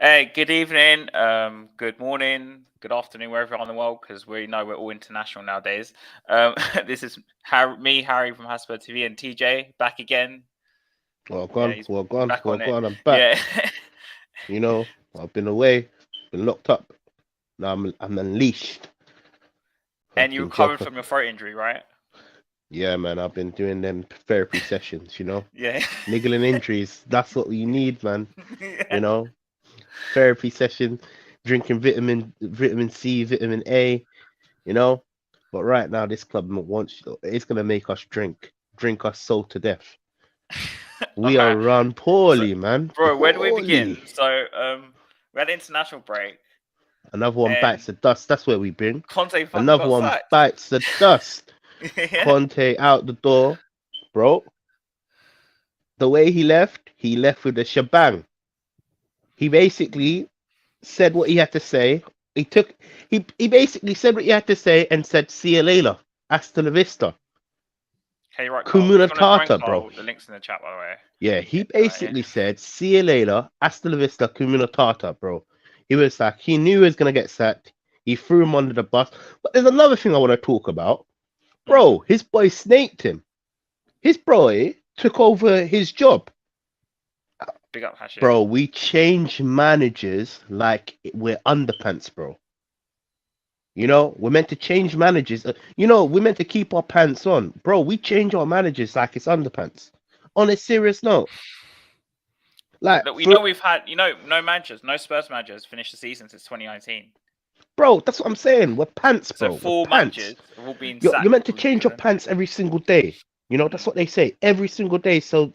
Hey, good evening, good morning, good afternoon, wherever you are in the world, because we know we're all international nowadays. This is Harry from Hasper TV, and TJ back again. Well Yeah, gone, he's well gone, back well on it. gone. I'm Yeah, back. You know, I've been away, been locked up. Now I'm unleashed. and you Fucking recovered Joker. from your throat injury, right? Yeah, man. I've been doing them therapy sessions. Yeah, Niggling injuries. That's what you need, man. You yeah. know, therapy session, drinking vitamin C, vitamin A. You know, but right now this club wants it's gonna make us drink us soul to death. We are Okay, run so, poorly, man, bro, where do we begin? poorly. So, we had an international break, Another one and bites the dust. That's where we been. Conte fucking Another got one sacked. bites the dust. Yeah, Conte out the door, bro. The way he left with a shebang. He basically said what he had to say. He took he basically said what he had to say and said, "See you later, hasta la vista, hey, right, Carl. If kumuna you want to join tata, bro." Carl, the link's in the chat, by the way. Yeah, he Yeah. basically said, "See you later, hasta la vista, kumuna tata, bro." He was like, he knew he was gonna get sacked. He threw him under the bus. But there's another thing I want to talk about, bro. Mm. His boy snaked him. His boy took over his job. Big up Hashim. Bro, we change managers like we're underpants, bro. We're meant to change managers. We're meant to keep our pants on. Bro, we change our managers like it's underpants. On a serious note. Like, Look, we know we've had, no managers, no Spurs managers finished the season since 2019. bro, that's what I'm saying. We're pants, So bro. We're four pants. managers have all been You're sacked meant to before the change your season. pants every single day. That's Mm. what they say. Every single day. So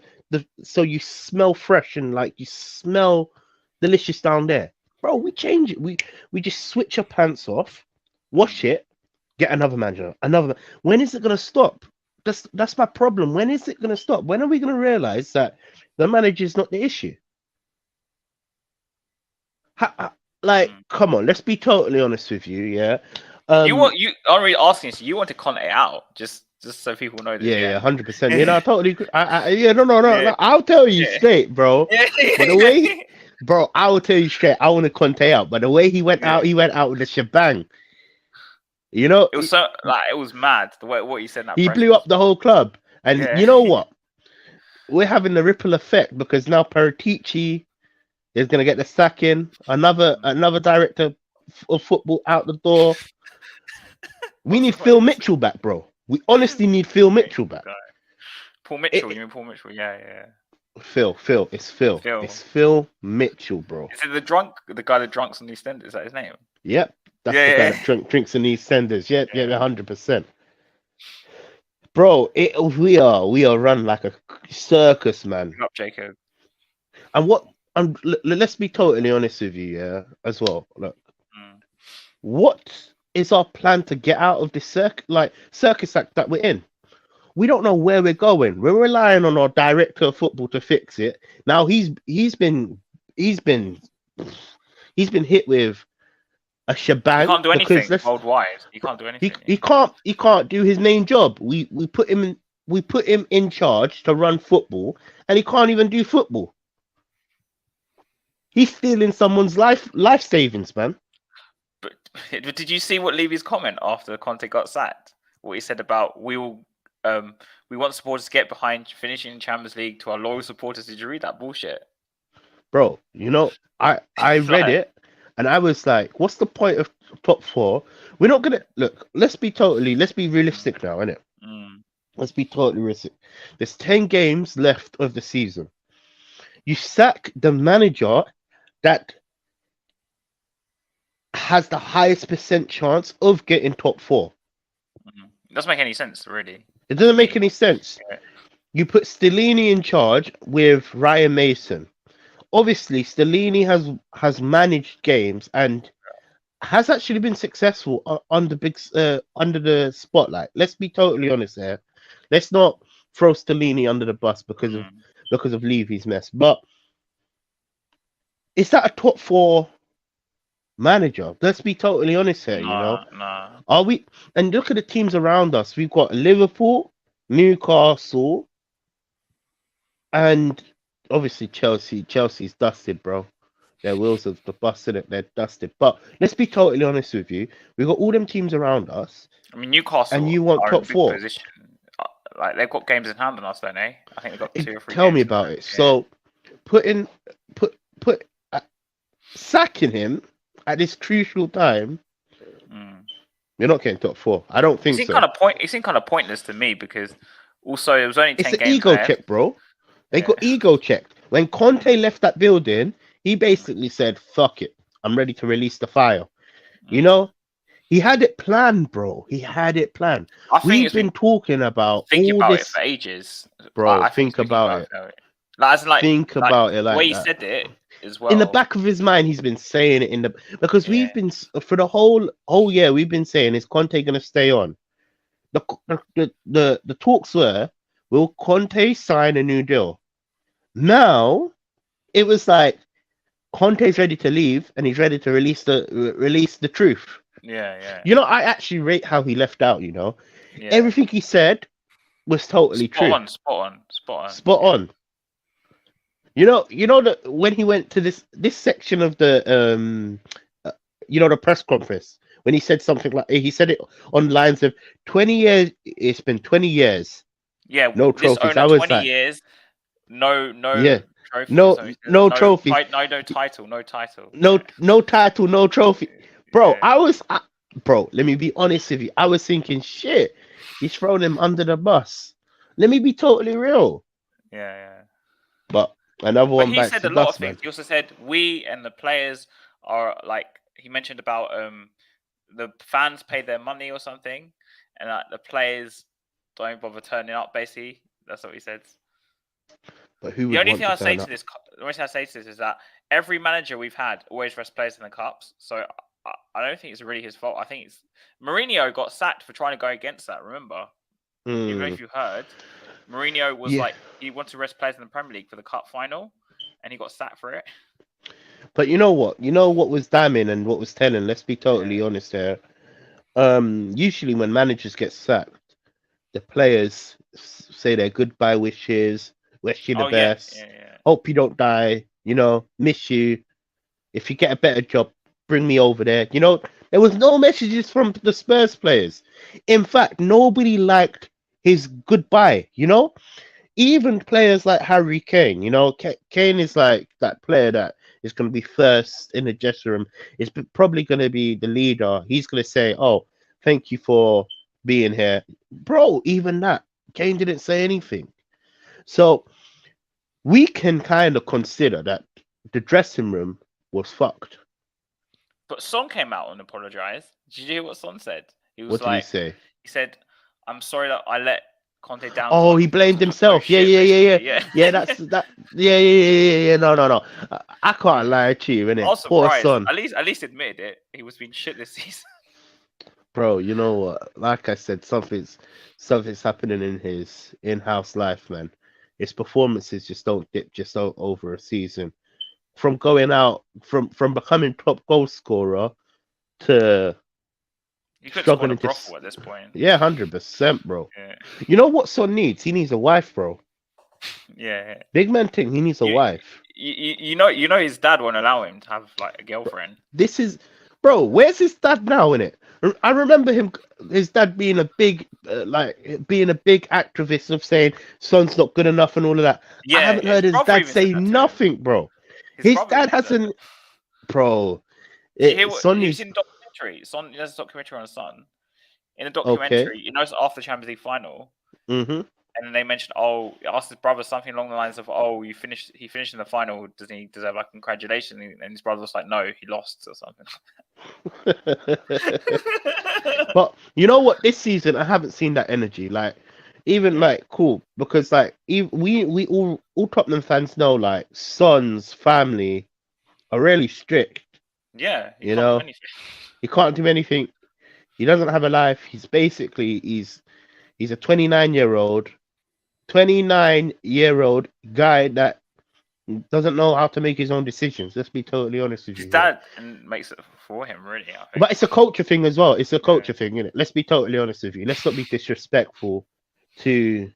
you smell fresh and like you smell delicious down there. Bro, we change it. We just switch your pants off, wash Mm. it, get another manager. When is it gonna stop? That's my problem. When is it gonna stop? When are we gonna realize that the manager is not the issue? Like, Mm. come on, let's be totally honest with you, yeah. You I'm really asking you, you want to Conte out, just so people know this, Yeah, yeah? yeah, 100%. I totally agree. Yeah, no, no, no, Yeah, no. I'll tell you yeah. straight, bro. Yeah, But the way, bro, I will tell you straight. I want to Conte out. But the way yeah. he went out with a shebang. You know, It was so like it was mad the way what he said in that he press blew up conference. the whole club. And Yeah. you know what? We're having the ripple effect because now Paratici is gonna get the sacking. Another director of football out the door. We What's need the point Phil of this? Mitchell back, bro. We honestly need Phil Mitchell back. Guy? Paul It, Mitchell, it- you mean Paul Mitchell? Yeah, yeah. Phil, it's Phil. Phil. It's Phil Mitchell, bro. Is it the guy that drunks on the stand? Is that his name? Yep, that's the guy Yeah, that drinks in these senders. Yeah, yeah, yeah, 100%, bro. We are run like a circus, man. yeah. Up, Jacob. And what? And let's be totally honest with you, yeah, as well. Look, Mm. what is our plan to get out of this circus act that we're in? We don't know where we're going. We're relying on our director of football to fix it. Now he's been he's been hit with a He shebang can't do because anything worldwide. He can't do he anything. he can't do his main job. We put him in charge to run football, and he can't even do football. He's stealing someone's life savings, man. But, but did you see what Levy's comment after Conte got sacked? What he said about we want supporters to get behind finishing in Champions League to our loyal supporters. Did you read that bullshit? Bro, I It's read like, it and I was like, what's the point of top four? We're not gonna look. Let's be mm, realistic now, innit? mm, Let's be totally realistic. There's 10 games left of the season. You sack the manager that has the highest percent chance of getting top four. it doesn't make any sense, really. It doesn't To make me. any sense. Yeah. You put Stellini in charge with Ryan Mason. Obviously, Stellini has managed games and has actually been successful under the spotlight. Let's be totally honest here. Let's not throw Stellini under the bus Mm. because of Levy's mess. But is that a top four manager? Let's be totally honest here. Nah, nah. Are we? And look at the teams around us. We've got Liverpool, Newcastle, and obviously Chelsea. Chelsea's dusted, bro. Their wheels are the busted it, they're dusted. But let's be totally honest with you. We got all them teams around us, I mean, and Newcastle you want are in top a big four. position. Like they've got games in hand on us, don't they? I think they've got 2 or 3 Tell me games in about hand. it. So putting put sacking him at this crucial time, Mm. you're not getting top four. I don't It think seemed so. kind of It seemed kind of pointless to me because also it was only It's 10 an games ego left. check, bro. They Yeah. got ego checked. When Conte left that building, he basically said, "Fuck it, I'm ready to release the file." You Mm. know, he had it planned, bro. He had it planned. I think We've it's been been talking about thinking all about it this, for ages. bro. I think he's Think thinking about about it. it. Like, as in, Think like about it the way like he that. said it as In the well. back of his mind, he's been saying it because Yeah. we've been for the whole year. We've been saying, is Conte gonna stay on? The talks were, will Conte sign a new deal? Now it was like Conte's ready to leave and he's ready to release the truth. Yeah. You know, I actually rate how he left out. You know, Yeah. everything he said was totally true, Spot on. spot Yeah. on. You know that when he went to this section of uh, the press conference when he said something like he said it on lines of 20 years. It's been 20 years, Yeah, no this trophies. owner I was 20 like, years, no yeah, trophies or no something. no trophies, No title, no title. no title, no trophy, bro. Yeah, Bro. Let me be honest with you. I was thinking, shit, he's throwing him under the bus. Let me be totally real. yeah. But another But one he bites said the a lot of dust, things. man. He also said we and the players are like he mentioned about the fans paid their money or something, and the players don't bother turning up. Basically, that's what he said. But who The would only want thing to I say turn to up? this, the only thing I say to this is that every manager we've had always rests players in the cups. So I don't think it's really his fault. I think it's Mourinho got sacked for trying to go against that. Remember, even if you heard, Mourinho was Yeah. like he wanted to rest players in the Premier League for the cup final, and he got sacked for it. But you know what? You know what was damning and what was telling? Let's be totally Yeah. honest here. Usually when managers get sacked, the players say their goodbye wishes, wish you the Oh yeah, best, hope you don't die, miss you. If you get a better job, bring me over there. There was no messages from the Spurs players. In fact, nobody liked his goodbye. Even players like Harry Kane. Kane is like that player that is going to be first in the dressing room. Is probably going to be the leader. He's going to say, "Oh, thank you for being here, bro." Even that, Kane didn't say anything. So we can kind of consider that the dressing room was fucked. But Son came out and apologized. Did you hear what Son said? He was What did he like, say? he said, "I'm sorry that I let Conte down as Oh, much he as blamed possible to talk himself. Yeah, shit." yeah, yeah, yeah. Basically, yeah. Yeah, that's that. Yeah. No. I can't Yeah. lie to you, I innit? was Poor surprised. son. At least admitted it. He was being shit this season. Bro, you know what? Like I said, something's happening in his in-house life, man. His performances just don't dip just out over a season. From going out from becoming top goal scorer to You could score in a struggling to brothel at this point. yeah, 100%, bro. Yeah, You know what son needs? He needs a wife, bro. yeah. Big man thing, he needs a You, wife. you know, his dad won't allow him to have like a girlfriend. This is, bro. Where's his dad now in it? I remember his dad being a big, being a big activist of saying son's not good enough and all of that. I Yeah, haven't his heard his brother dad even said say that to him. nothing, bro. His His brother dad even said that. hasn't, bro. Did you hear what? Son Have you needs seen the documentary? Son, there's a documentary on his son. In the okay. documentary, after the Champions League final, Mm-hmm. and then they mentioned, oh, asked his brother something along the lines of, oh, he finished in the final. Does he deserve like congratulations? And his brother was like, no, he lost or something. But you know what? This season, I haven't seen that energy. Like, even Yeah, like cool because like we all Tottenham fans know like Son's family are really strict. yeah, he You can't do know, anything. he can't do anything. He doesn't have a life. He's a 29-year old guy that doesn't know how to make his own decisions. Let's be totally honest with His you here. dad makes it for him, really. I think. But it's a culture thing as well. It's a Yeah, culture thing, isn't it? Let's be totally honest with you. Let's not be disrespectful to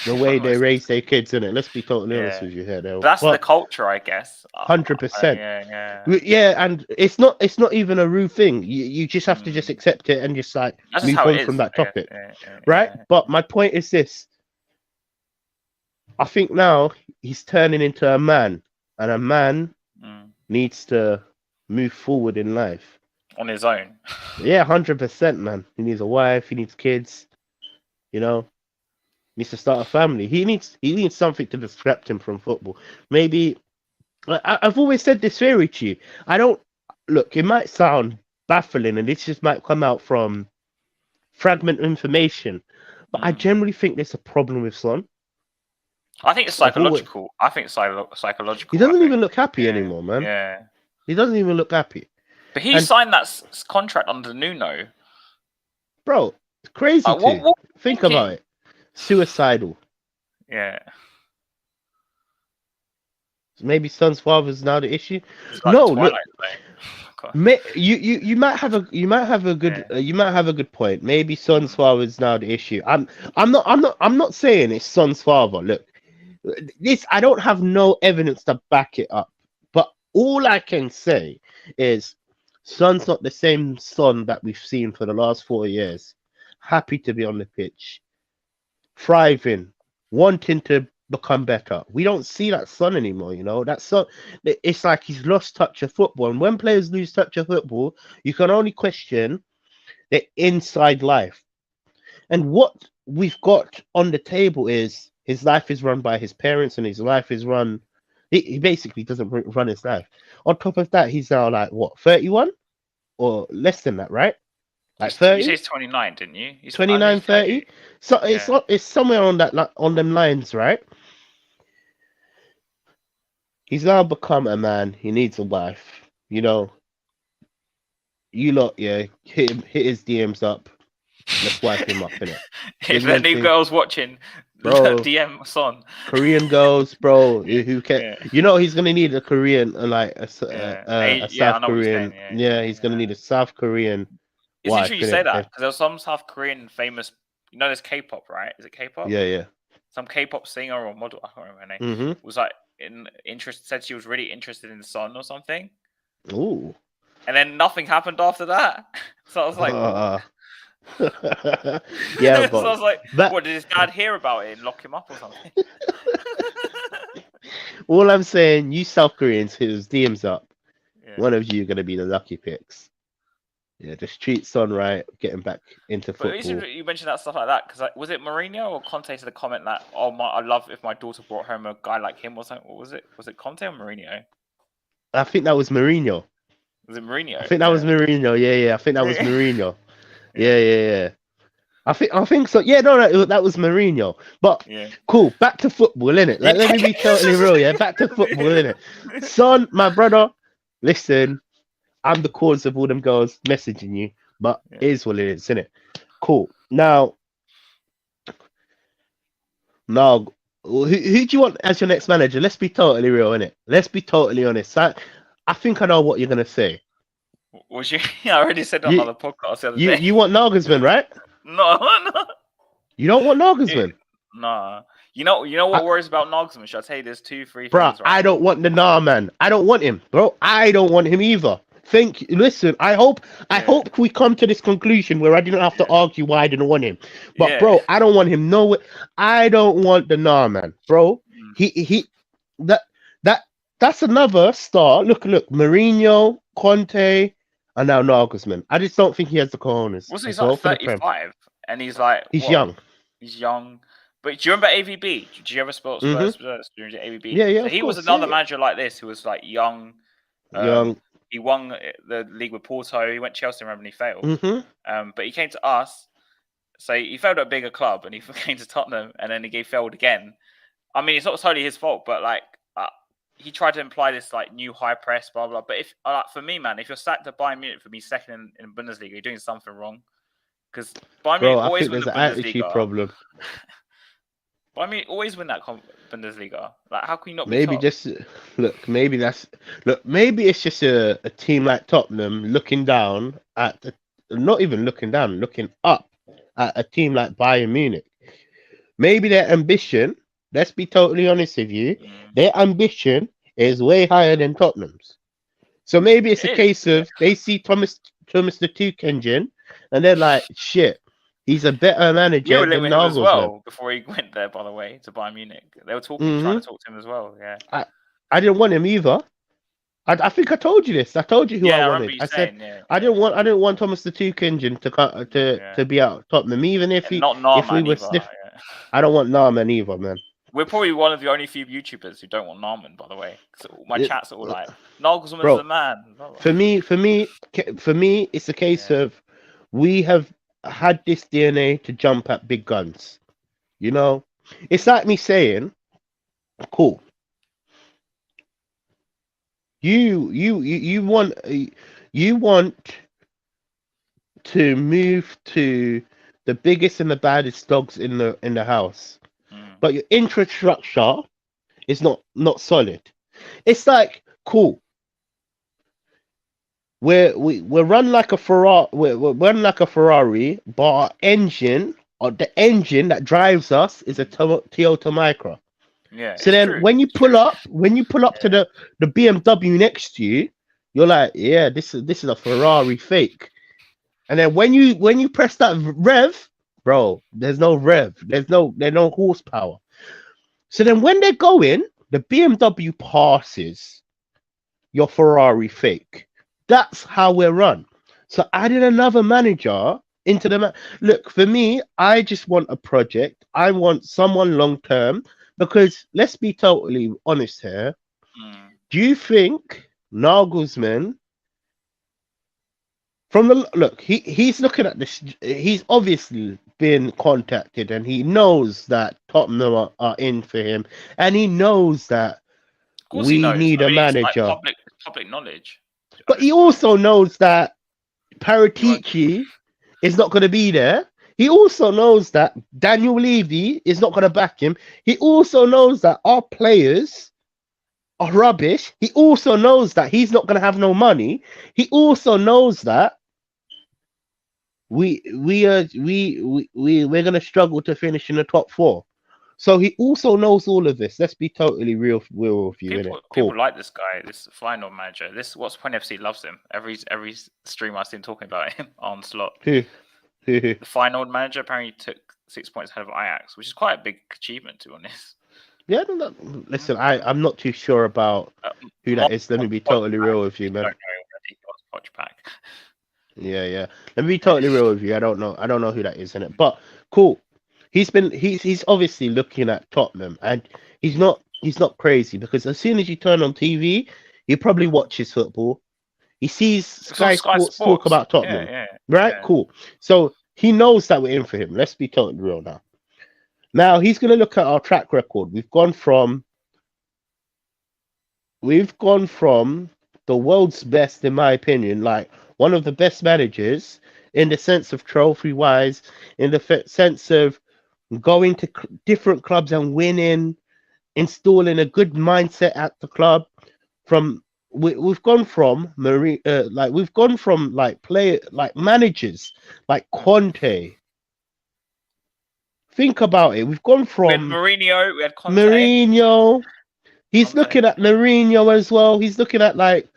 The way they Honestly, raise their kids, in it. Let's be totally honest yeah. with you here, But though. that's the But culture, I guess. 100%. Yeah. Yeah, and it's not even a rude thing. You just have to just Mm. accept it and just like That's just move how it on from is, that I guess. topic, Yeah. right? But my point is this: I think now he's turning into a man, and a man Mm. needs to move forward in life. On his own. Yeah, 100%, man. He needs a wife. He needs kids. You know, needs to start a family. He needs something to distract him from football. Maybe I've always said this theory to you. I don't look. It might sound baffling, and this just might come out from fragment information, but I Mm. generally think there's a problem with Son. I think it's I've always. psychological. I think it's He psychological. I doesn't think. even look happy Yeah. anymore, man. Yeah. He doesn't even look happy. But he And signed that contract under Nuno. bro, it's crazy too. What Think about thinking? it. Suicidal. Yeah. Maybe Son's father's now the issue. It's like No, the look. Twilight Zone. You might have a good Yeah. you might have a good point. Maybe Son's Mm. father is now the issue. I'm not saying it's Son's father. Look, this I don't have no evidence to back it up. But all I can say is Son's not the same Son that we've seen for the last 4 years. Happy to be on the pitch, thriving, wanting to become better. We don't see that Son anymore, you know. That Son, it's like he's lost touch of football. And when players lose touch of football, you can only question their inside life. And what we've got on the table is his life is run by his parents, and his life is run. He basically doesn't run his life. On top of that, he's now like what, 31 or less than that, right? Like You 30, say he's 29, didn't you? 29, He's 30. So Yeah. it's somewhere on on them lines, right? He's now become a man. He needs a wife. You know, you lot, yeah, hit his DMs up. Let's wipe him up, innit? If any girls watching, Bro, DM Son. Korean girls, bro, Yeah. who can, Yeah. you know, he's gonna need a Korean, like a I South know what you're saying. Korean. Yeah, he's gonna need a South Korean It's wife, interesting you say innit? that because there's some South Korean famous. You know, there's K-pop, right? Is it K-pop? Yeah. Some K-pop singer or model, I can't remember her name, Mm-hmm. was like said she was really interested in Son or something, Ooh. and then nothing happened after that. So I was like, what? Yeah, So I was like, but what, did his dad hear about it and lock him up or something? all I'm saying, you South Koreans whose DMs up, Yeah. one of you are gonna be the lucky picks. Yeah, just treat Son right, getting back into But football. you mentioned that stuff like that because was it Mourinho or Conte to the comment that I love if my daughter brought home a guy like him or something? What was it? Was it Conte or Mourinho? I think that was Mourinho. Was it Mourinho? I think that was Mourinho. Yeah. I think that was Mourinho. Yeah. I think so. Yeah, no, that was Mourinho. But cool. Back to football, innit? Like, let me be totally real. Yeah, back to football, innit? Son, my brother, listen. I'm the cause of all them girls messaging you, but it is what it is, innit? Cool. Now, who do you want as your next manager? Let's be totally real, innit? Let's be totally honest. I think I know what you're gonna say. Was you? I already said on another podcast the other day. You want Nagelsmann, right? No. You don't want Nagelsmann? Nah. You know what worries about Nagelsmann? Should I tell you there's 2-3 things, right? I don't want the man. I don't want him, bro. I don't want him either. Listen, I hope we come to this conclusion where I didn't have to argue why I didn't want him. But bro, I don't want him. No, I don't want the man, bro. That's another star. Look, Mourinho, Conte, and now Nagelsmann. I just don't think he has the cojones. Was he's like 35, and he's like young. He's young. But do you remember AVB? Did you ever Spurs during AVB? Yeah. So he was another manager like this who was like young. He won the league with Porto. He went to Chelsea, remember, and he failed. Mm-hmm. But he came to us. So he failed at a bigger club, and he came to Tottenham, and then he failed again. I mean, it's not totally his fault, but like he tried to imply this like new high press, blah blah. But if for me, man, if you're sacked at Bayern Munich for being second in Bundesliga, you're doing something wrong. Because Bayern Munich always win the Bundesliga. There's an attitude problem. But I mean, always win that Bundesliga. Like, how can you not? Maybe it's just a team like Tottenham looking down at not even looking down, looking up at a team like Bayern Munich. Maybe their ambition, let's be totally honest with you, their ambition is way higher than Tottenham's. So maybe it's a It is. case of they see Thomas the Tuke engine and they're like, shit, he's a better You manager were than linked with him as Nagelsmann. well before he went there, by the way, to Bayern Munich. They were trying Mm-hmm. to talk to him as well. Yeah. I didn't want him either. I think I told you this. I told you who I Yeah, I remember wanted. you I said saying, yeah. I didn't want Thomas the Tuke engine to be out of Tottenham, even if And not if we Narman were either. sniff. Yeah. I don't want Narman either, man. We're probably one of the only few YouTubers who don't want Narman, by the way. So my chats are all like, Nagelsmann's Bro, the man. for me, it's a case of we have had this DNA to jump at big guns. You know, it's like me saying, "Cool, you want to move to the biggest and the baddest dogs in the house, but your infrastructure is not solid." It's like, cool. We're run like a Ferrari. We're run like a Ferrari, but our engine, or the engine that drives us, is a Toyota Micra. Yeah. So then, when you pull up to the BMW next to you, you're like, yeah, this is a Ferrari fake. And then when you press that rev, bro, there's no rev. There's no horsepower. So then when they're going, the BMW passes your Ferrari fake. That's how we're run. So adding another manager into the look, for me, I just want a project. I want someone long term, because let's be totally honest here. Do you think Nagelsmann, from the look, he's looking at this, he's obviously been contacted and he knows that Tottenham are in for him, and he knows that we need a manager. It's like public knowledge. But he also knows that Paratici is not going to be there. He also knows that Daniel Levy is not going to back him. He also knows that our players are rubbish. He also knows that he's not going to have no money. He also knows that we're going to struggle to finish in the top 4. So he also knows all of this. Let's be totally real with you. People like this guy, this final manager. This What's Point FC loves him. Every stream I've seen talking about him on slot. The final manager apparently took 6 points ahead of Ajax, which is quite a big achievement, to be honest. Yeah, listen, I'm not too sure about who that is. Let me be totally real with you, man. Yeah. Let me be totally real with you. I don't know who that is in it, but cool. He's obviously looking at Tottenham, and he's not crazy, because as soon as you turn on TV, he probably watches football. He sees Sky Sports talk about Tottenham, right? Yeah. Cool. So he knows that we're in for him. Let's be totally real now. Now he's going to look at our track record. We've gone from the world's best, in my opinion, like one of the best managers in the sense of trophy-wise, in the sense of going to different clubs and winning, installing a good mindset at the club. We've gone from managers like Conte. Think about it. We've gone from Mourinho. We had Conte. Mourinho. He's looking at Mourinho as well. He's looking at, like,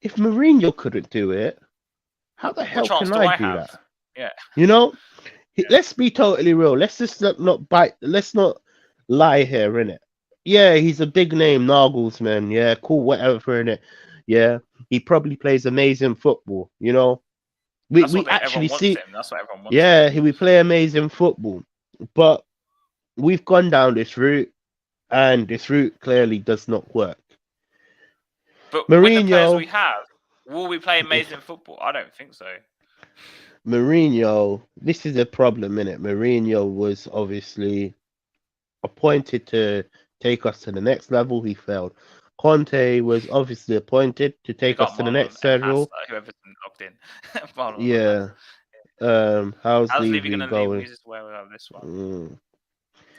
if Mourinho couldn't do it, how the hell can I do that? Yeah. You know. Let's be totally real. Let's just not bite. Let's not lie here, innit? Yeah, he's a big name, Nagelsmann. Yeah, cool, whatever, innit? Yeah, he probably plays amazing football. You know, we actually see. That's what everyone wants. Yeah, we play amazing football, but we've gone down this route, and this route clearly does not work. But Mourinho, with the players we have, will we play amazing football? I don't think so. Mourinho, this is a problem, innit? Mourinho was obviously appointed to take us to the next level. He failed. Conte was obviously appointed to take us to the next level. Whoever's logged in. Yeah. How's Levy going to lose his way without this one?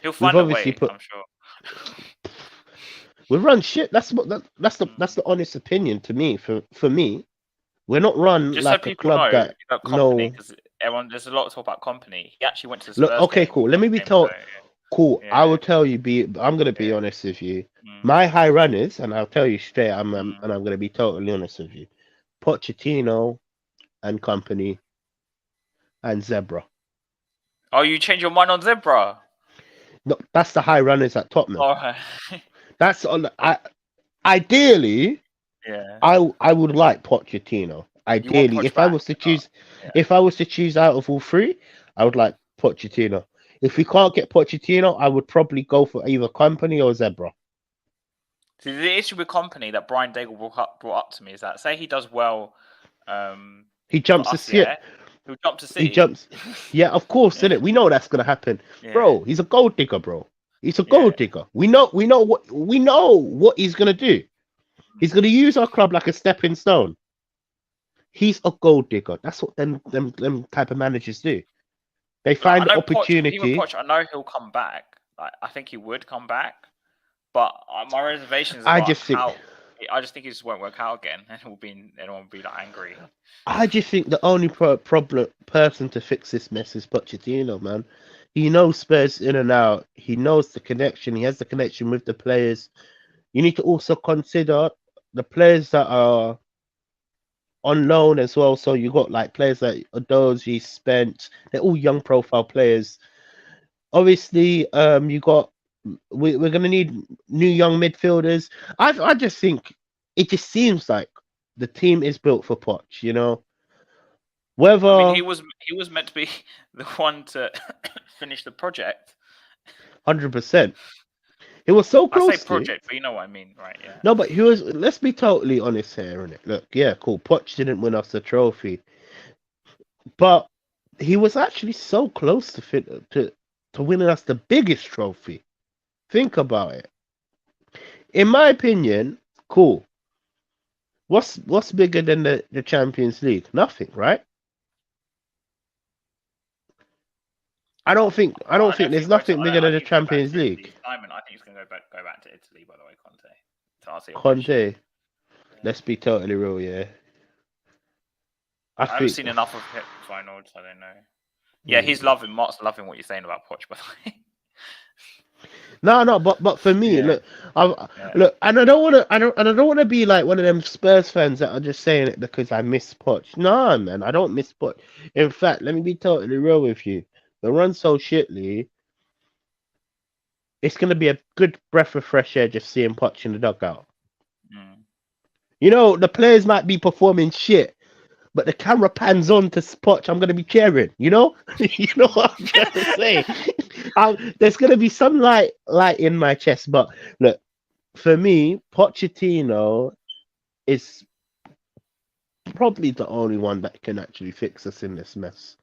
He'll find a way, I'm sure. We run shit. That's the honest opinion to me. For me. We're not run just like so a club that company, because everyone. There's a lot of talk about Company. He actually went to the Look, Spurs okay, game. cool. Let me be told. Cool. Yeah, I will tell you. I'm gonna be yeah. honest with you. Mm, My high runners, and I'll tell you straight. And mm. I'm gonna be totally honest with you. Pochettino and Company and Zebra. Oh, you change your mind on Zebra? No, that's the high runners at Tottenham. All right. That's on. Ideally, Yeah. I would like Pochettino. You want Ideally, Poch if I back? was to Oh, choose, yeah. if I was to choose out of all three, I would like Pochettino. If we can't get Pochettino, I would probably go for either Company or Zebra. See, the issue with Company that Brian Daigle brought up to me is that say he does well, He for jumps to us, see yeah, it. he'll jump to He City. jumps. Yeah, of course, Yeah. innit? We know that's gonna happen, Yeah. bro. He's a gold digger, bro. He's a Yeah. gold digger. We know what he's gonna do. He's gonna use our club like a stepping stone. He's a gold digger. That's what them type of managers do. They Like, I find the know Poch, even opportunity. Poch, I know he'll come back. Like, I think he would come back, but my reservations I about just think how. I just think it just won't work out again, and everyone will be like angry. the only problem person to fix this mess is Pochettino, man. He knows Spurs in and out. He knows the connection. He has the connection with the players. You need to also consider the players that are on loan as well. So you got like players like Odoji, Spence. They're all young profile players. Obviously, you got we're gonna need new young midfielders. I just think it just seems like the team is built for Poch. You know, whether I mean, he was meant to be the one to finish the project. 100%. It was so I say close to. project, but you know what I mean, right? Yeah. No, but he was. Let's be totally honest here, innit? Look, yeah, cool. Poch didn't win us the trophy, but he was actually so close to winning us the biggest trophy. Think about it. In my opinion, cool. What's bigger than the Champions League? Nothing, right? I don't think there's nothing bigger than the Champions League. Simon, I think he's going to go back to Italy. By the way, Conte. To answer your Conte. question. Let's be totally real, yeah. I haven't seen enough of him finals, so I don't know. Yeah, he's loving. Mark's loving what you're saying about Poch, by the way. No, but for me, look, look, and I don't want to be like one of them Spurs fans that are just saying it because I miss Poch. No, man, I don't miss Poch. In fact, let me be totally real with you. The run so shitly, it's gonna be a good breath of fresh air just seeing Poch in the dugout. Mm. You know, the players might be performing shit, but the camera pans on to Poch, I'm gonna be cheering. You know, you know what I'm trying to say. There's gonna be some light in my chest. But look, for me, Pochettino is probably the only one that can actually fix us in this mess.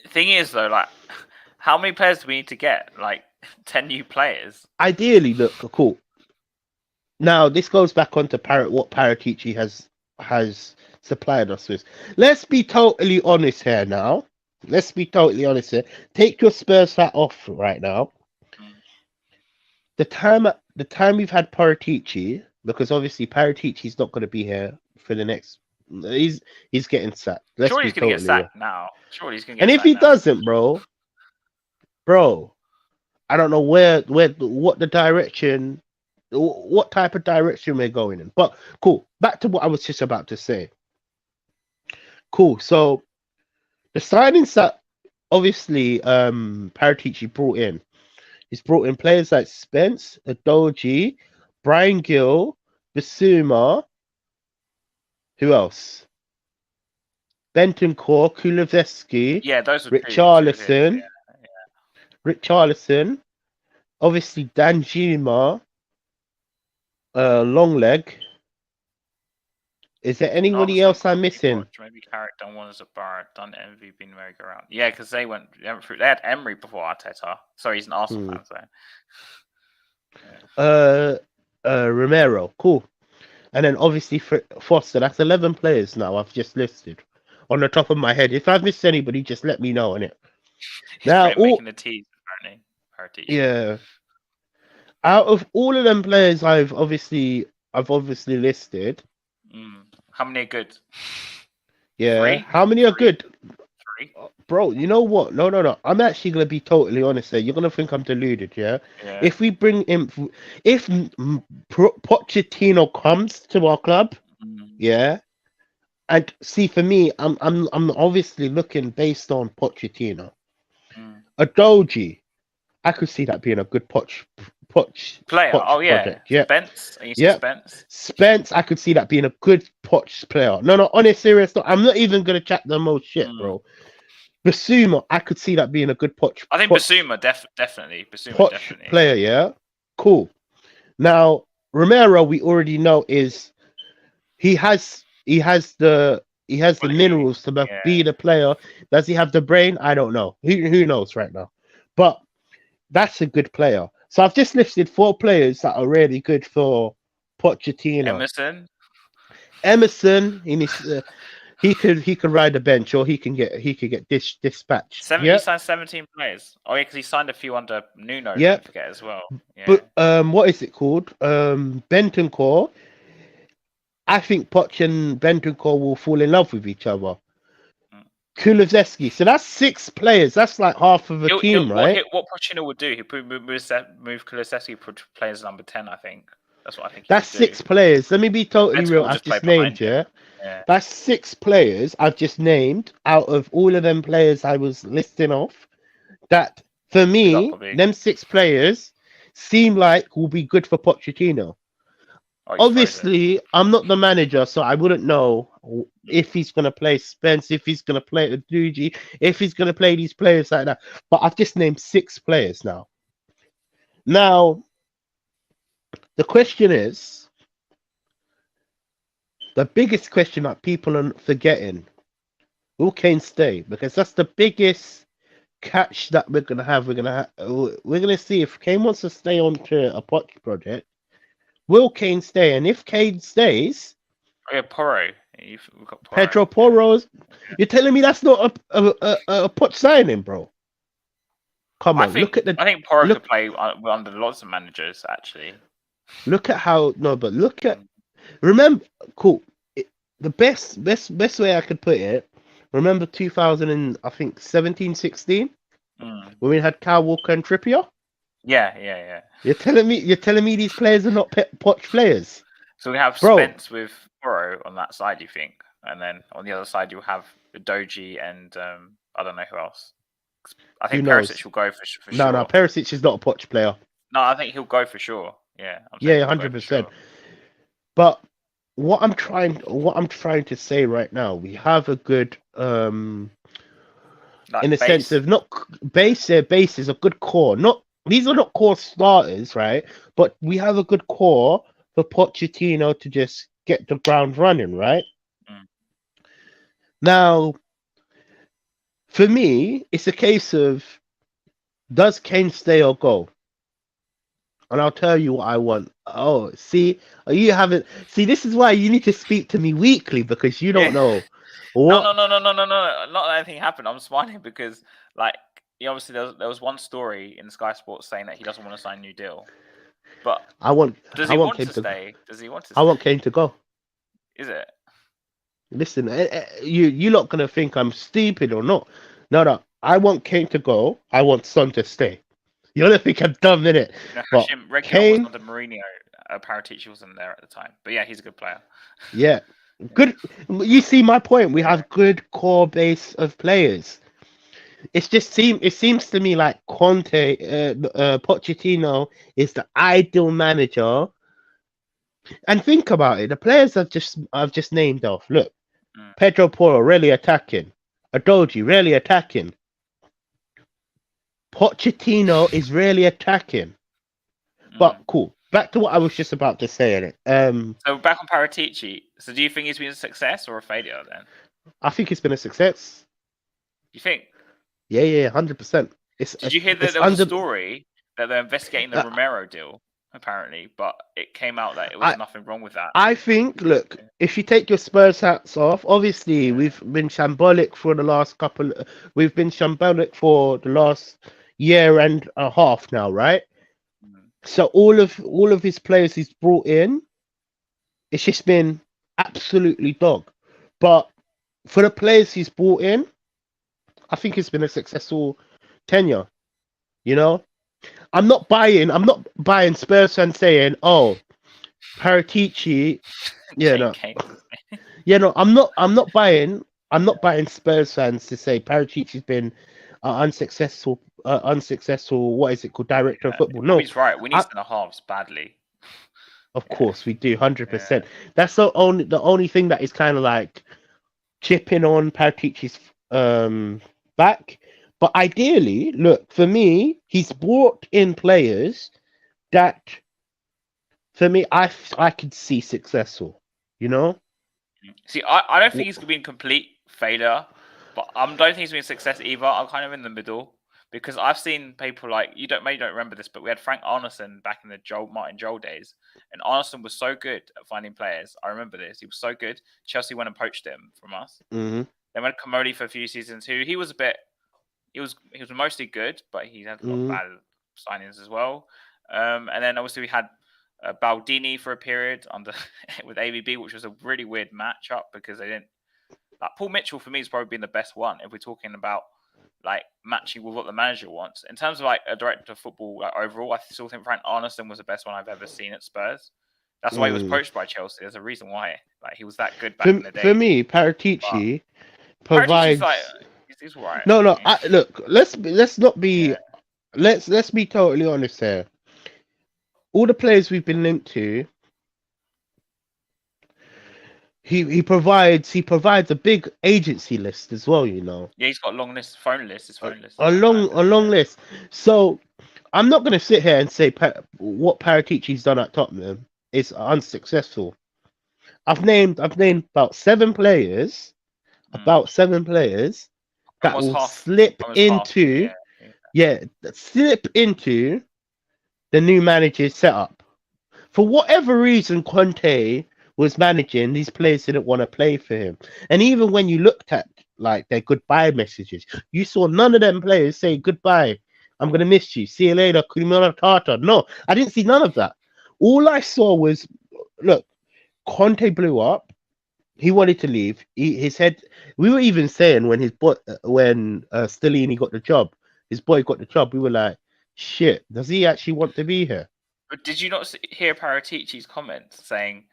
Thing is, though, like, how many players do we need to get? Like 10 new players. Ideally, look, cool. Now this goes back onto what Paratici has supplied us with. Let's be totally honest here now. Let's be totally honest here. Take your Spurs hat off right now. The time we've had Paratici, because obviously Paratici's not going to be here for the next. He's getting sacked. Surely he's going to get sacked now. Surely he's going to get sacked. And if he now. doesn't, bro, I don't know what the direction, what type of direction we're going in. But cool. Back to what I was just about to say. Cool. So the signings that obviously Paratici brought in. He's brought in players like Spence, Adoji, Brian Gill, Basuma. Who else? Bentancur, Kulusevski. Yeah, those are Richarlison. Richarlison. Obviously Danjuma. Longleg. Is there anybody else I'm missing? Maybe Carrick done one as a bar, done Envy, been merry-go-round. Yeah, because they went through. They had Emery before Arteta. Sorry, he's an Arsenal fan. So. Romero, cool. And then obviously Foster. That's 11 players now. I've just listed on the top of my head. If I've missed anybody, just let me know on it. He's now making the teas apparently. Paratici. Yeah. Out of all of them players, I've obviously listed. How many are good? Yeah. 3? How many are good? bro, you know what? No. I'm actually gonna be totally honest here. You're gonna think I'm deluded, yeah? Yeah. If we bring in, if Pochettino comes to our club, yeah, and see for me, I'm obviously looking based on Pochettino. A Doji, I could see that being a good Player. Poch Oh yeah. project. Yeah, Spence. Are you yeah. Spence? Spence, I could see that being a good Poch player. No, on a serious note, I'm not even gonna chat the most shit, bro. Basuma, I could see that being a good Poch. I think Basuma definitely. Basuma Poch definitely. player, yeah. Cool. Now Romero, we already know is he has the minerals to be the player. Does he have the brain? I don't know. Who knows right now? But that's a good player. So I've just listed 4 players that are really good for Pochettino. Emerson in his he could ride the bench or he can get dispatched. He signed 17 players. Oh yeah, because he signed a few under Nuno. Yeah. Don't forget as well. Yeah. But what is it called? Bentancur. I think Poch and Bentancur will fall in love with each other. Kulusevski. So that's 6 players. That's like half of a team, right? What Pochettino would do? He would move Kulusevski to play as number 10. I think that's what I think. That's 6 players. Let me be totally real. I've just named, yeah. That's 6 players I've just named out of all of them players I was listing off. That for me, them 6 players seem like will be good for Pochettino. Obviously, I'm not the manager, so I wouldn't know if he's going to play Spence, if he's going to play Aduji, if he's going to play these players like that. But I've just named 6 players now. Now, the question is, the biggest question that people are forgetting, will Kane stay? Because that's the biggest catch that we're going to have. We're going to see if Kane wants to stay on to a Poch project. Will Kane stay? And if Kane stays, Porro. Pedro Porro. You're telling me that's not a Poch signing, bro? Come on, look at the. I think Porro could play under lots of managers. Actually, look at how look at. Remember, cool. The best way I could put it. Remember 2017-16 when we had Kyle Walker and Trippier. Yeah. You're telling me these players are not Poch players? So we have Spence with Porro on that side, you think, and then on the other side you'll have Doji and I don't know who else. I think Perisic will go for sure. No, Perisic is not a Poch player. No, I think he'll go for sure. Yeah. 100%. But what I'm trying to say right now, we have a good in a sense of not base. Their base is a good core. These are not core starters, right? But we have a good core for Pochettino to just get the ground running, right? Now, for me, it's a case of does Kane stay or go? And I'll tell you what I want. Oh, see, you haven't. See, this is why you need to speak to me weekly because you don't know. What? No. Not that anything happened. I'm smiling because, like, obviously there was one story in Sky Sports saying that he doesn't want to sign a new deal. But does he want to stay? Does he want to stay? I want Kane to go. Is it? Listen, you're not gonna think I'm stupid or not. No. I want Kane to go. I want Son to stay. You don't think I'm dumb, innit? No, Kane was under Mourinho. Paratici wasn't there at the time, but yeah, he's a good player. Yeah, good. You see my point. We have good core base of players. It seems to me like Conte, Pochettino is the ideal manager. And think about it. The players I've just named off. Look, Pedro Porro really attacking. Adoji really attacking. Pochettino is really attacking. But cool. Back to what I was just about to say. So back on Paratici. So do you think he's been a success or a failure then? I think it's been a success. You think? Yeah, 100%. Did you hear that there was a story that they're investigating the Romero deal, apparently, but it came out that it was nothing wrong with that? I think, look, if you take your Spurs hats off, obviously we've been shambolic for the last year and a half now, right? So all of his players he's brought in, it's just been absolutely dog. But for the players he's brought in, I think it's been a successful tenure. You know, I'm not buying Spurs fans saying, "Oh, Paratici." Yeah, Shane no, Kane. yeah, no. I'm not buying Spurs fans to say Paratici's been unsuccessful. What is it called? Director of football. No, Bobby's right. We need I, centre halves badly. of Yeah, course we do, yeah. 100%. That's the only thing that is kind of like chipping on Paratici's back. But ideally, look, for me, he's brought in players that, for me, I could see successful. You know? See, I don't think he's been complete failure, but I don't think he's been a success either. I'm kind of in the middle because I've seen people like maybe don't remember this, but we had Frank Arneson back in the Martin Joel days, and Arneson was so good at finding players. I remember this. He was so good. Chelsea went and poached him from us. Mm-hmm. They went Commodi for a few seasons too. He was he was mostly good, but he had a lot of Mm-hmm. bad signings as well. And then obviously we had Baldini for a period under with ABB, which was a really weird matchup because they didn't. Like Paul Mitchell for me has probably been the best one if we're talking about like matching with what the manager wants. In terms of like a director of football like, overall, I still think Frank Arneson was the best one I've ever seen at Spurs. That's why he was poached by Chelsea. There's a reason why. Like he was that good back in the day. For me, But Paratici Paratici's provides. like he's right. No. Look. Let's not be. Yeah. Let's be totally honest here. All the players we've been linked to, he provides a big agency list as well. You know. Yeah, he's got a long list, phone list. His phone list. A long list. So I'm not going to sit here and say what Paratici's done at Tottenham is unsuccessful. I've named about seven players that Almost will half. slip Almost into half, yeah. slip into the new manager's setup. For whatever reason, Conte was managing, these players didn't want to play for him. And even when you looked at like their goodbye messages, you saw none of them players say goodbye. I'm gonna miss you. See you later, Kumara Tata. No, I didn't see none of that. All I saw was, look, Conte blew up. He wanted to leave. His head. We were even saying when Stellini got the job, his boy got the job. We were like, shit. Does he actually want to be here? But did you not hear Paratici's comments saying,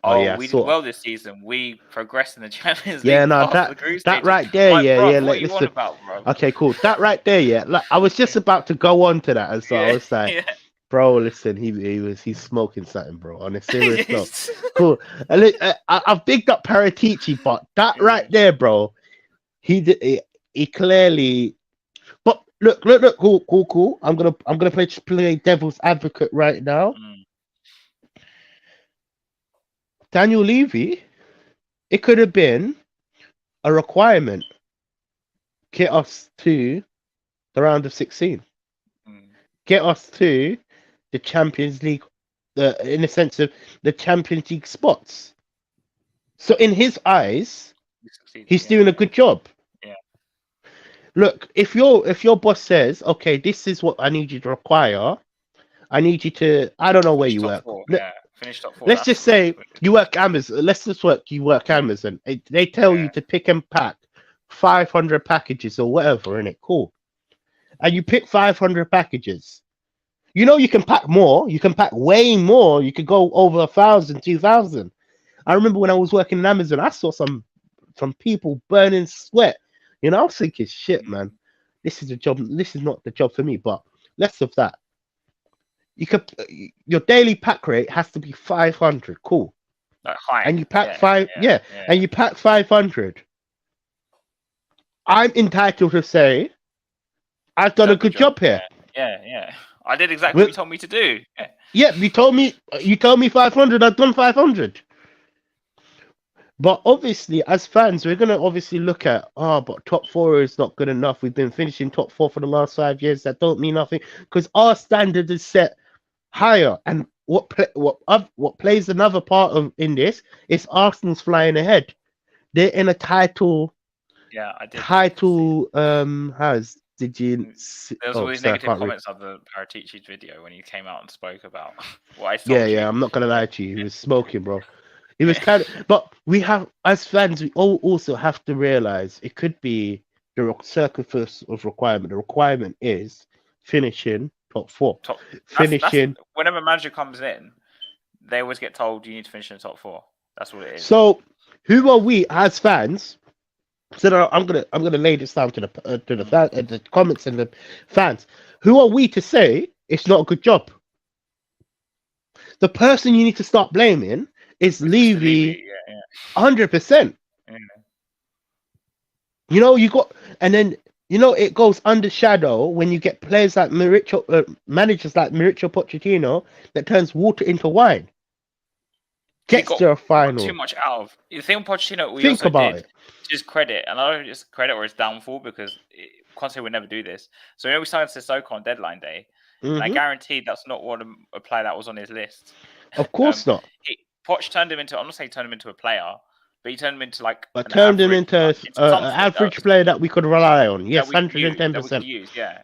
Oh, yeah, we did well this season. We progressed in the Champions League. Yeah, no, past the group that stages." right there, Like, yeah, bruv, yeah. What you on about, bro? Okay, cool. That right there, yeah. Like, I was just about to go on to that, and so I was like, yeah. bro, listen, he's smoking something, bro. On a serious note, Yes. cool. I've bigged up Paratici, but that right there, bro, he clearly. But look, cool. I'm gonna play devil's advocate right now. Daniel Levy, it could have been a requirement. Get us to the round of 16. Get us to the Champions League, in the sense of the Champions League spots. So in his eyes, he's doing a good job. Yeah. Look, if your boss says, okay, this is what I need you to require, I need you to, I don't know where you work. Finish top 4. Let's just say you work Amazon. Let's just you work Amazon. They tell you to pick and pack 500 packages or whatever, innit? Cool. And you pick 500 packages. You know you can pack more. You can pack way more. You could go over 1,000, 2,000. I remember when I was working in Amazon, I saw some people burning sweat. You know, I was thinking, shit, man, this is a job. This is not the job for me. But less of that. Your daily pack rate has to be 500. Cool. High. And you pack and you pack 500. I'm entitled to say I've done a good job here. Yeah. I did exactly what you told me to do. Yeah, you told me 500. I've done 500. But obviously, as fans, we're gonna obviously look at but top 4 is not good enough. We've been finishing top 4 for the last 5 years. That don't mean nothing because our standard is set higher. And what plays another part in this is Arsenal's flying ahead. They're in a title. Yeah, I did. Title. Did you? There was all these negative comments of the Paratici's video when he came out and spoke about what I told you. Yeah. I'm not gonna lie to you. He was smoking, bro. He was kind of. But we have, as fans, we all also have to realize it could be the sacrifice of requirement. The requirement is finishing top 4. That's Finishing. whenever a manager comes in, they always get told you need to finish in the top 4. That's what it is. So, who are we as fans? So I'm gonna lay this down to the comments and the fans. Who are we to say it's not a good job? The person you need to start blaming is Levy. 100%. You know, you got, and then it goes under shadow when you get players like managers like Mauricio Pochettino that turns water into wine. Gets to a final. Too much out of the thing with Pochettino. We Think also about did it. Just credit, and I don't just credit or his downfall because Conte would never do this. So we signed Sissoko on deadline day, and I guarantee that's not what a player that was on his list. Of course not. Poch turned him into. I'm not saying he turned him into a player, but he turned him into like. But turned him into an average player that we could rely on. Yes, 110%. Yeah.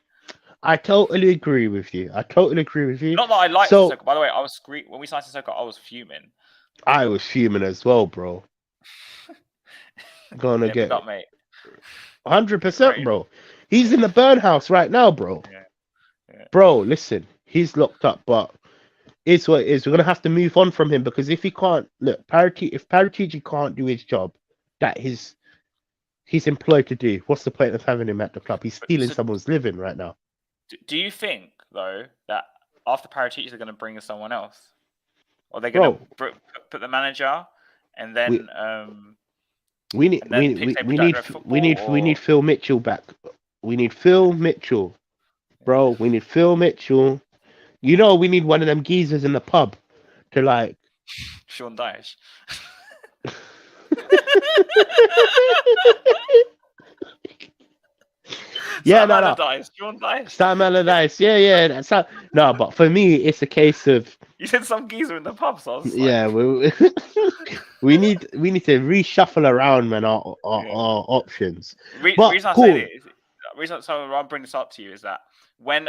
I totally agree with you. Not that I liked Sissoko. By the way, I was when we signed Sissoko, I was fuming. I was fuming as well, bro. Gonna get up, mate. 100%, bro. He's in the burn house right now, bro. Yeah. Bro, listen, he's locked up, but it's what it is. We're gonna have to move on from him because if he can't if Paratici can't do his job that he's employed to do, what's the point of having him at the club? He's stealing someone's living right now. Do you think though that after Paratici they're gonna bring in someone else, or they're gonna put the manager and then we need Phil Mitchell back. We need Phil Mitchell, bro. We need Phil Mitchell. You know, we need one of them geezers in the pub to like. Sean Dyche. Yeah, Sam Allardyce. Yeah. That's how. No, but for me, it's a case of. You said some geezer in the pub, so I was yeah. We need to reshuffle around, man. Our options. Reason I bring this up to you is that when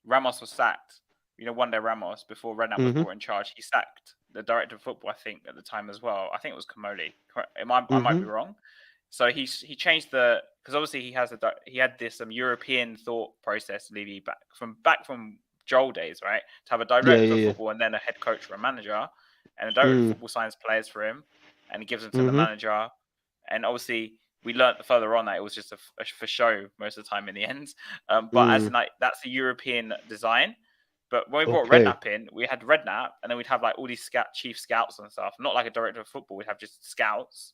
Ramos was sacked, one day Ramos before Redknapp was brought in charge, he sacked the director of football. I think at the time as well. I think it was Kamoli. I might be wrong. So he changed because obviously he had this European thought process, Levy back from Joel days, right? To have a director of football and then a head coach or a manager, and the director of football signs players for him, and he gives them to the manager. And obviously we learned further on that it was just for show most of the time in the end. But as in, that's a European design. But when we brought Redknapp in, we had Redknapp, and then we'd have like all these chief scouts and stuff. Not like a director of football. We'd have just scouts.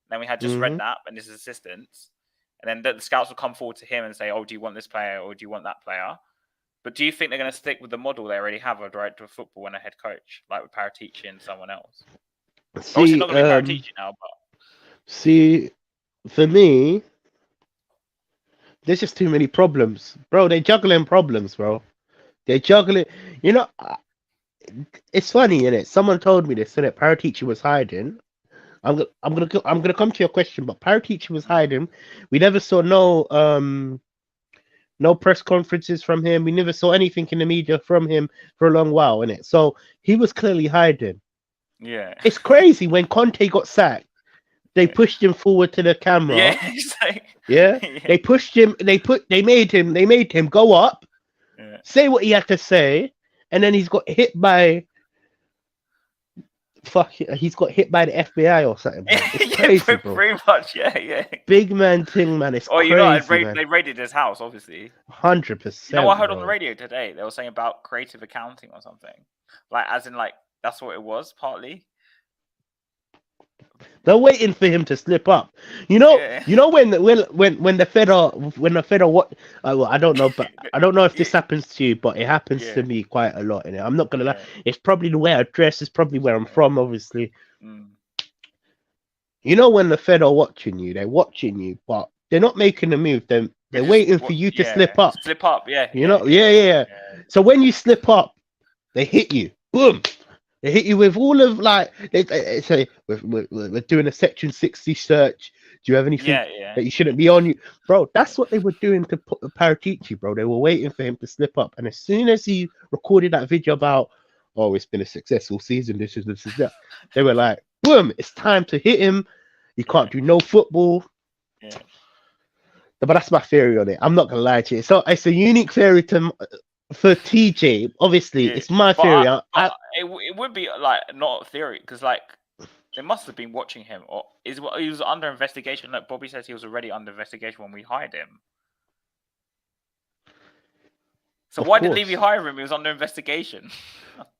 Then we had just Redknapp and his assistants. And then the scouts would come forward to him and say, oh, do you want this player or do you want that player? But do you think they're going to stick with the model they already have, a director of football and a head coach, like with Paratici and someone else? Obviously not going to be Paratici now, but... See, for me, there's just too many problems. Bro, they're juggling problems, bro. They're juggling... it's funny, innit? Someone told me this, innit? Paratici was hiding. I'm gonna come to your question, but Paratici was hiding. We never saw no press conferences from him. We never saw anything in the media from him for a long while, innit? So he was clearly hiding. Yeah. It's crazy when Conte got sacked. They pushed him forward to the camera. Yeah. They pushed him. They made him go up, say what he had to say, and then he's got hit by. He's got hit by the FBI or something. Bro. It's crazy, bro. Pretty much, yeah. Big man thing, man. It's crazy, man. They raided his house, obviously. 100%. You know what I heard on the radio today? They were saying about creative accounting or something. Like, as in, like, that's what it was, partly. They're waiting for him to slip up. You know when the Fed what? Well, I don't know, but I don't know if this happens to you, but it happens to me quite a lot. And I'm not gonna lie, it's probably the way I dress. It's probably where I'm from, obviously. You know when the Fed are watching you, they're watching you, but they're not making a move. They're waiting for you to slip up. Slip up, yeah. Yeah. So when you slip up, they hit you. Boom. They hit you with all of like they say we're doing a Section 60 search. Do you have anything that you shouldn't be on you, bro? That's what they were doing to Paratici, bro. They were waiting for him to slip up, and as soon as he recorded that video about, oh, it's been a successful season, this is that, they were like, boom, it's time to hit him. You can't do no football. But that's my theory on it. I'm not gonna lie to you. So it's a unique theory for TJ. Obviously, Yeah, it's my theory. it would be like not a theory because like they must have been watching him, or he was under investigation. Like Bobby says, he was already under investigation when we hired him. So Of why did Levy course, hire him? He was under investigation.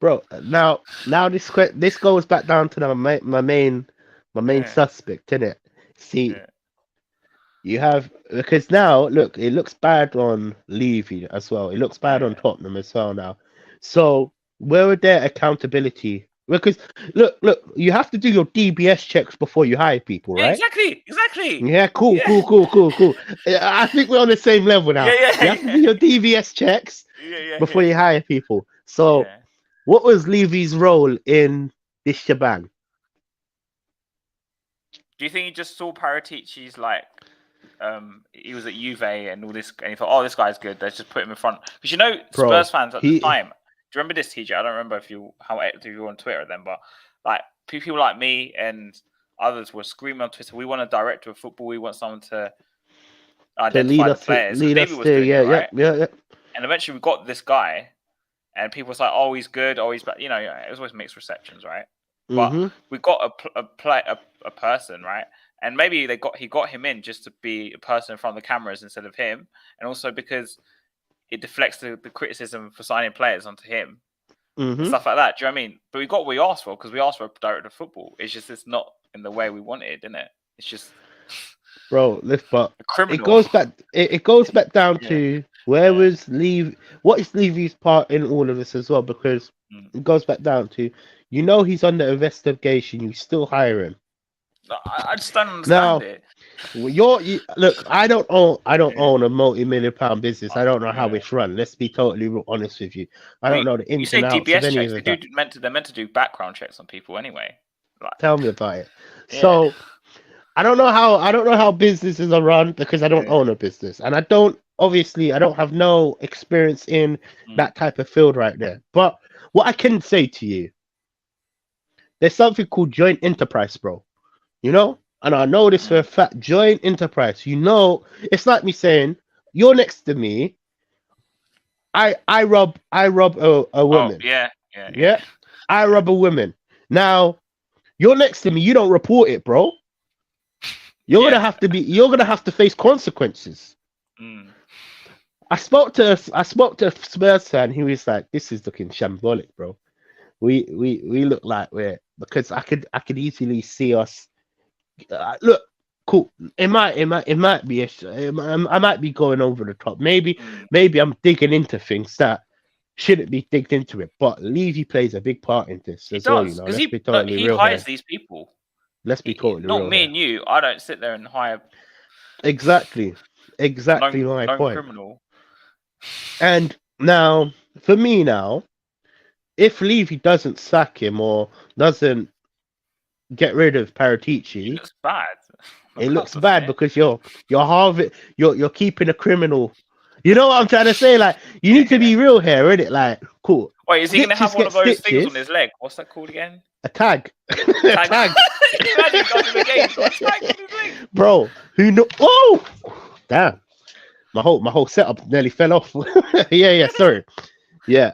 bro. Now this goes back down to my main Yeah, suspect, innit? See, yeah, you have because now look, it looks bad on Levy as well. It looks bad on yeah. Tottenham as well now. So where would their accountability? Because look, you have to do your DBS checks before you hire people, Yeah, right? exactly. Yeah, cool, Yeah, cool, cool, cool, cool. I think we're on the same level now. yeah, You have to do yeah, your DBS checks before yeah. you hire people. So, Yeah. what was Levy's role in this shebang? Do you think he just saw Paratici's like he was at Juve and all this, and he thought, oh, this guy's good. Let's just put him in front. Because Bro, Spurs fans at the he time. Do you remember this, TJ? I don't remember how active you were on Twitter then, but like people like me and others were screaming on Twitter. We want a director of football. We want someone to to identify the players because lead Levy us was to doing it, yeah, right? yeah. And eventually we got this guy, and people was like, "Oh, he's good. Oh, he's bad." It was always mixed receptions, right? But Mm-hmm. we got a person, right? And maybe he got him in just to be a person in front of the cameras instead of him, and also because it deflects the criticism for signing players onto him and Mm-hmm. stuff like that. Do you know what I mean? But we got what we asked for because we asked for a director of football. It's not in the way we wanted, isn't it? It's just Bro, but a it criminal. goes back. It goes back down Yeah, to where yeah. was What is Levy's part in all of this as well? Because Mm. it goes back down to he's under investigation. You still hire him. I just don't understand Now, it. look. I don't Yeah, own a multi-million-pound business. I don't know how yeah. it's run. Let's be totally honest with you. I Well, don't know the you ins say and outs of DBS any checks. of that. They're meant to do background checks on people anyway. Like, Tell me about it. yeah, So I don't know how businesses are run because I don't yeah, own a business and I don't have no experience in mm, that type of field right there. But what I can say to you, there's something called joint enterprise, bro. You know, and I know this for a mm. fact. Joint enterprise. It's like me saying you're next to me. I rob a Oh woman. yeah, yeah, Yeah, yeah, I yeah, rob a woman. Now you're next to me. You don't report it, bro. yeah. You're gonna have to face consequences. Mm. I spoke to a Spurs fan who was like, "This is looking shambolic, bro. We look like we're because I could easily see us. Look, cool. It might be I might be going over the top. Mm. Maybe I'm digging into things that shouldn't be digged into it. But Levy plays a big part in this He as well. You does know, because let's be totally he real hires here. these people. Let's be totally Not real me here. and you. I don't sit there and hire Exactly, a exactly my known point. criminal. And now, for me now, if Levy doesn't sack him or doesn't get rid of It Paratici, looks bad on the it cup, looks doesn't bad it? because you're keeping a criminal. You know what I'm trying to say? Like, you need to Yeah. be real here, isn't it? Like, cool. Wait, is he gonna have Snitches one get of those things on stitches. his leg? What's that called again? A tag, A a tag. tag, Imagine he comes in the game, he's got a tag on his leg. bro. Who know? Oh, damn! My whole setup nearly fell off. Yeah. Sorry. Yeah.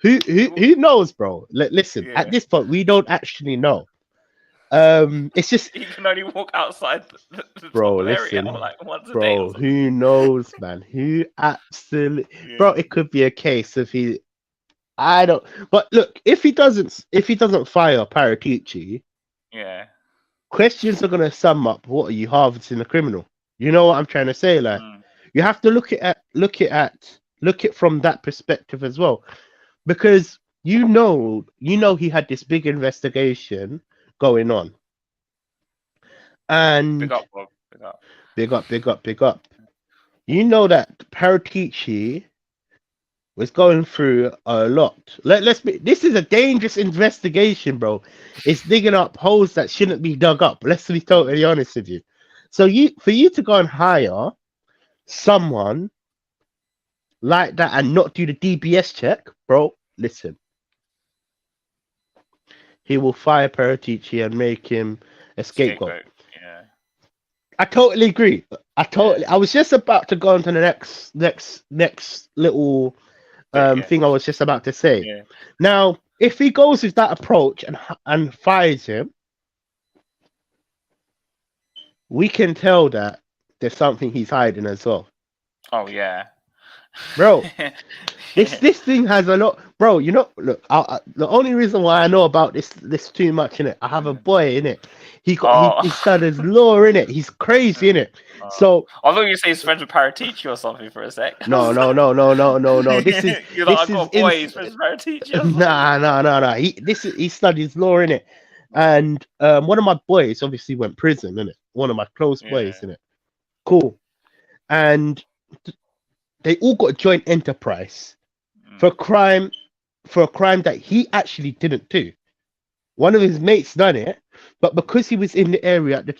Who knows, bro? Listen, at Yeah. this point, we don't actually know. It's just, He can only walk outside the bro. top area Listen, like once a day or bro. something. Who knows, man? Who absolutely, bro? Yeah. It could be a case if he. I don't. But look, if he doesn't fire Paratici, Yeah. questions are gonna sum up. What are you harvesting a criminal? You know what I'm trying to say? Like, Mm. you have to look at from that perspective as well, because he had this big investigation going on, Big and up, Bob. Big up. big up. You know that Paratici was going through a lot. Let's be. This is a dangerous investigation, bro. It's digging up holes that shouldn't be dug up. Let's be totally honest with you. So for you to go and hire someone like that and not do the DBS check, bro, listen, he will fire Paratici and make him a scapegoat. Scapegoat. Yeah. I totally agree. I was just about to go on to the next little Yeah, thing I was just about to say. yeah, Now, if he goes with that approach and fires him, we can tell that there's something he's hiding as well, oh yeah, bro. This yeah, this thing has a lot, bro. You know, look, the only reason why I know about this too much in it, I have a boy in it. oh. He studies law in it. He's crazy in it. So I thought you say he's friends with Paratici or something for a sec. no. You're like, I This got is a in. boy, he's friends with Paratici or something. Nah. He studies law in it, and one of my boys obviously went prison in it. One of my close boys Yeah. in it. Cool, and they all got a joint enterprise for a crime that he actually didn't do. One of his mates done it, but because he was in the area at the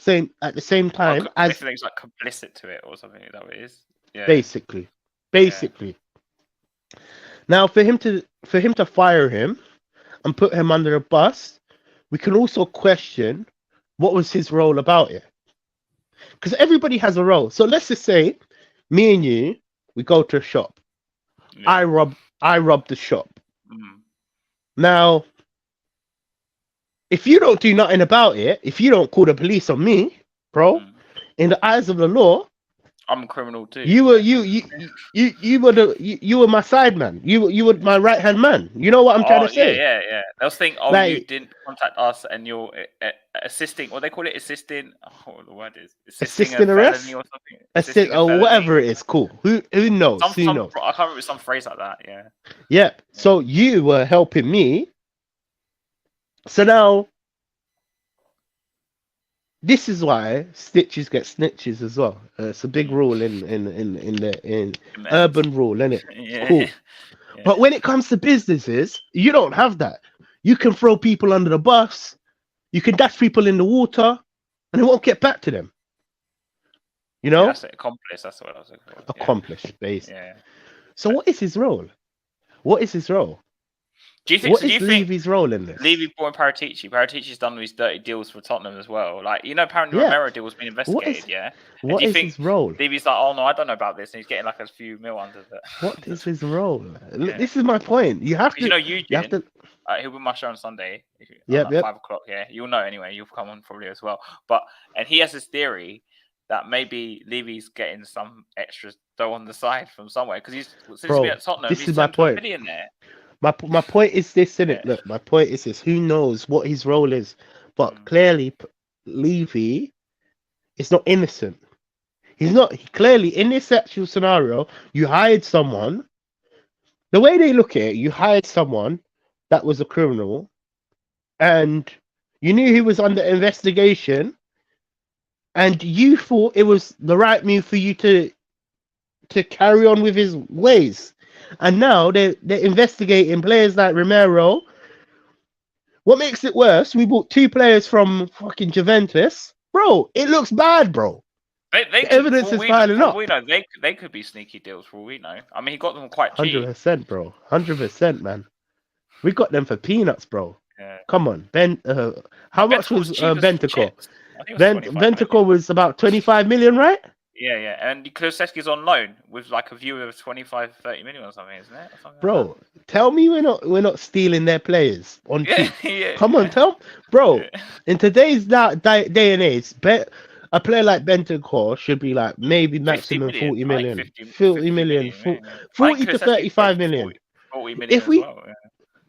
same time They as think he's like complicit to it or something. Is that what it is? Yeah. basically. Yeah. Now for him to fire him and put him under a bus, we can also question what was his role about it. Because everybody has a role. So let's just say me and you, we go to a shop. Yeah. I rob the shop. Mm. Now, if you don't do nothing about it, if you don't call the police on me, bro, in the eyes of the law, I'm a criminal too. you were you were my side man. You were my right hand man. You know what I'm trying to say? Yeah. They'll think, oh, you Like didn't contact us, and you're assisting. What they call it, assisting. Oh, what the word is assisting a assisting felony arrest, or something. assist Assisting a or felony. whatever it is. Cool. Who knows? Who knows? I can't remember some phrase like that. Yeah. Yep. So you were helping me. So now, this is why stitches get snitches as well. It's a big rule in urban rule, isn't it? Yeah. Cool. Yeah. But when it comes to businesses, you don't have that. You can throw people under the bus, you can dash people in the water, and it won't get back to them. You know? Yeah, that's it. Accomplice. That's what I was looking for. Accomplished, based. Yeah. So what is his role? What is his role? Do you think? What So do is you think Levy's role in this? Levy brought in Paratici? Paratici's done these dirty deals for Tottenham as well. Like, you know, apparently Yeah. Romero deal was being investigated. Yeah. And What do you is think his role? Levy's like, oh no, I don't know about this, and he's getting like a few mil under the. What is his role? Yeah. This is my point. You have to. You know, You have to. he'll be my show on Sunday. Yep. 5 o'clock. Yeah, you'll know anyway. You'll come on probably as well. And he has this theory that maybe Levy's getting some extra dough on the side from somewhere because since he's been at Tottenham, this he's is my turned to a point. millionaire. My point is this, innit? Look, my point is this. Who knows what his role is? But clearly, Levy is not innocent. He's not. Clearly, in this actual scenario, you hired someone. The way they look at it, you hired someone that was a criminal, and you knew he was under investigation, and you thought it was the right move for you to carry on with his ways. And now they're investigating players like Romero. What makes it worse? We bought 2 players from fucking Juventus, bro. It looks bad, bro. The evidence is piling up. We know they could be sneaky deals for all we know. I mean, he got them quite cheap. 100%, bro. 100%, man. We got them for peanuts, bro. Yeah. Come on, how much was Bentancur? Bentancur was about 25 million, right? Yeah. And Kulusevski's on loan with like a view of 25-30 million or something, isn't it? Bro, tell me we're not stealing their players on cheap. Come on, bro. In today's day and age, a player like Bentancur should be like maybe maximum 40 million. 40 million. 40 to 35 million. 40 million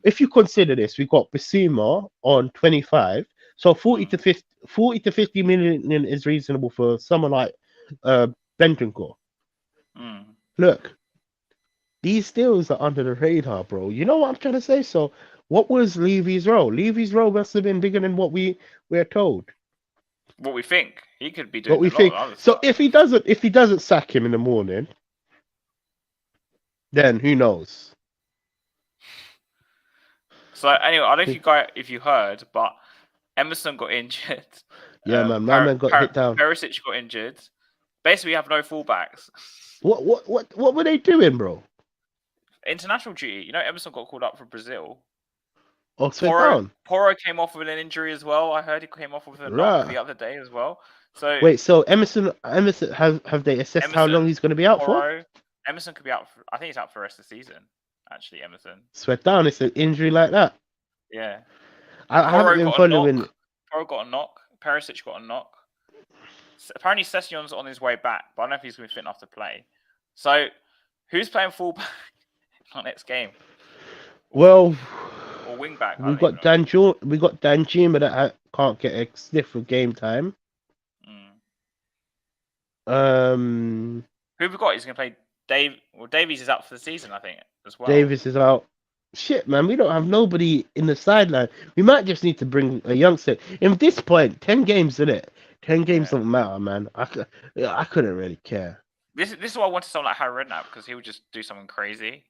if you consider this, we got Bissouma on 25, so 40 to 50 million is reasonable for someone like Bentancur. Look, these deals are under the radar, bro. You know what I'm trying to say? So, what was Levy's role? Levy's role must have been bigger than what we're told. What we think he could be doing. What we think. So if he doesn't sack him in the morning, then who knows? So anyway, I don't know if you heard, but Emerson got injured. Yeah, man. My man got hit down. Perisic got injured. Basically, we have no fullbacks. What were they doing, bro? International duty. You know, Emerson got called up for Brazil. Oh, Poro came off with an injury as well. I heard he came off with a knock the other day as well. So Wait, so Emerson have they assessed how long Emerson, he's going to be out for? Porro, Emerson could be out. I think he's out for the rest of the season. Actually, Emerson. Swear down, it's an injury like that. Yeah. I haven't Porro been got a following. knock. Porro got a knock. Perisic got a knock. Apparently, Session's on his way back, but I don't know if he's going to be fit enough to play. So, who's playing fullback on next game? Well, Or wing back? we got Danjuma that can't get a sniff of game time. Who have we got? He's going to play Dave. Well, Davies is out for the season, I think, as well. Davis is out. Shit, man, we don't have nobody in the sideline. We might just need to bring a youngster. At this point, 10 games in it. 10 games don't matter, man. I couldn't really care. This is why I wanted someone like Harry Redknapp, because he would just do something crazy.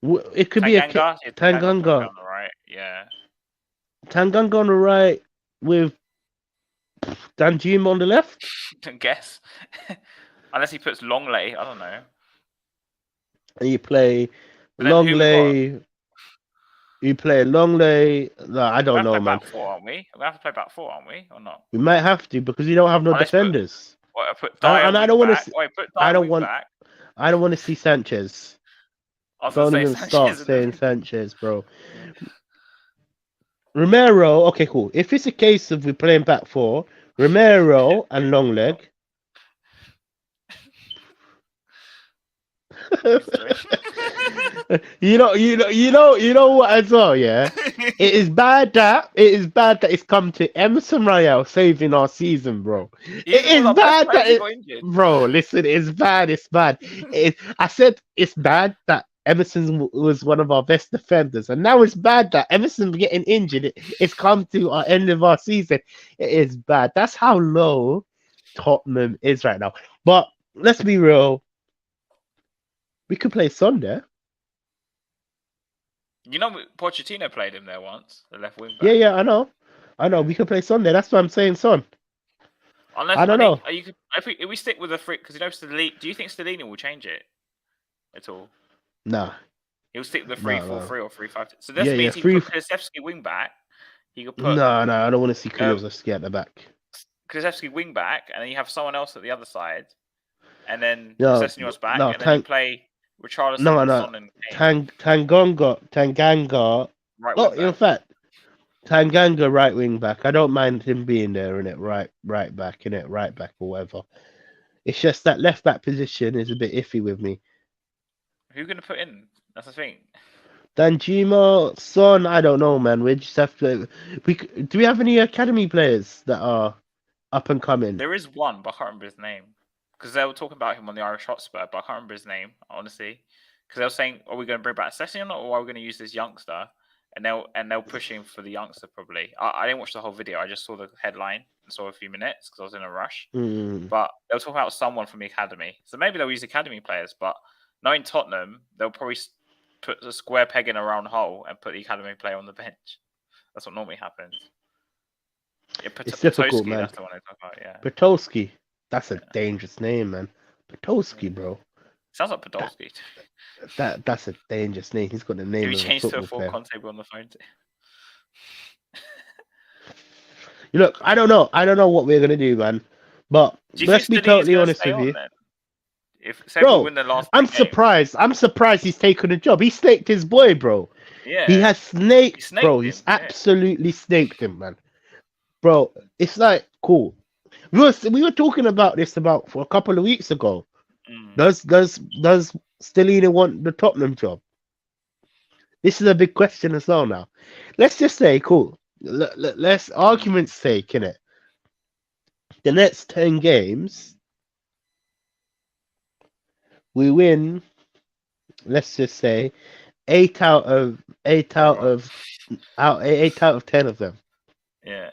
It could be a Tanganga on the right, yeah. Tanganga on the right with Danjuma on the left. I guess, unless he puts Longley, I don't know. And you play Longley. You play Longley. No, I don't know, man. Back four, aren't we? We have to play back four, aren't we, or not? We might have to because we don't have no defenders. I don't want to. I don't want to see Sanchez. Don't even start saying Sanchez, bro. Romero, okay, cool. If it's a case of we're playing back four, Romero and Longleg. you know what as well, yeah. It is bad that it's come to Emerson Royale saving our season, bro. It is bad that bro. Listen, it's bad. It's bad. I said it's bad that Emerson was one of our best defenders, and now it's bad that Emerson getting injured. It's come to our end of our season. It is bad. That's how low Tottenham is right now. But let's be real. We could play Son there. You know, Pochettino played him there once, the left wing back. Yeah, I know. We could play Son there. That's why I'm saying Son. I don't know. If we stick with the free, because do you think Stellini will change it at all? Nah. He'll stick with the 3-4-3 or 3-5. So this means he could put Kulusevski wing back. He could put. No, I don't want to see Kulusevski at the back. Kulusevski wing back, and then you have someone else at the other side, and then Sessegnon's back, and then you play Richarlison, Son, and Kane. Tanganga. Right in fact, Tanganga right wing back. I don't mind him being there in it, right back in it, right back or whatever. It's just that left back position is a bit iffy with me. Who are you going to put in? That's the thing. Danjuma, Son, I don't know, man. We just have to. Do we have any academy players that are up and coming? There is one, but I can't remember his name. Because they were talking about him on the Irish Hotspur, but I can't remember his name, honestly. Because they were saying, are we going to bring back Session or are we going to use this youngster? And they'll push him for the youngster, probably. I didn't watch the whole video. I just saw the headline and saw a few minutes because I was in a rush. But they were talking about someone from the academy. So maybe they'll use academy players, but knowing Tottenham, they'll probably put a square peg in a round hole and put the academy player on the bench. That's what normally happens. Yeah, it's difficult, man. That's the one I talk about, yeah. Podolski. That's a dangerous name, man. Podolski, bro. Sounds like Podolski. That's a dangerous name. He's got the name of a football player. If you change to a full Conte on the phone. Look, I don't know what we're gonna do, man. But let's be totally honest with you. Bro, win the last I'm surprised. I'm surprised he's taken a job. He snaked his boy, bro. Yeah. He has snaked bro. He's absolutely snaked him, man. Bro, it's like cool. We were talking about this for a couple of weeks ago. Does Stellini want the Tottenham job? This is a big question as well now. Let's just say, cool. Let's argument's sake, innit? The next 10 games, we win. Let's just say 8 out of 10 of them. Yeah.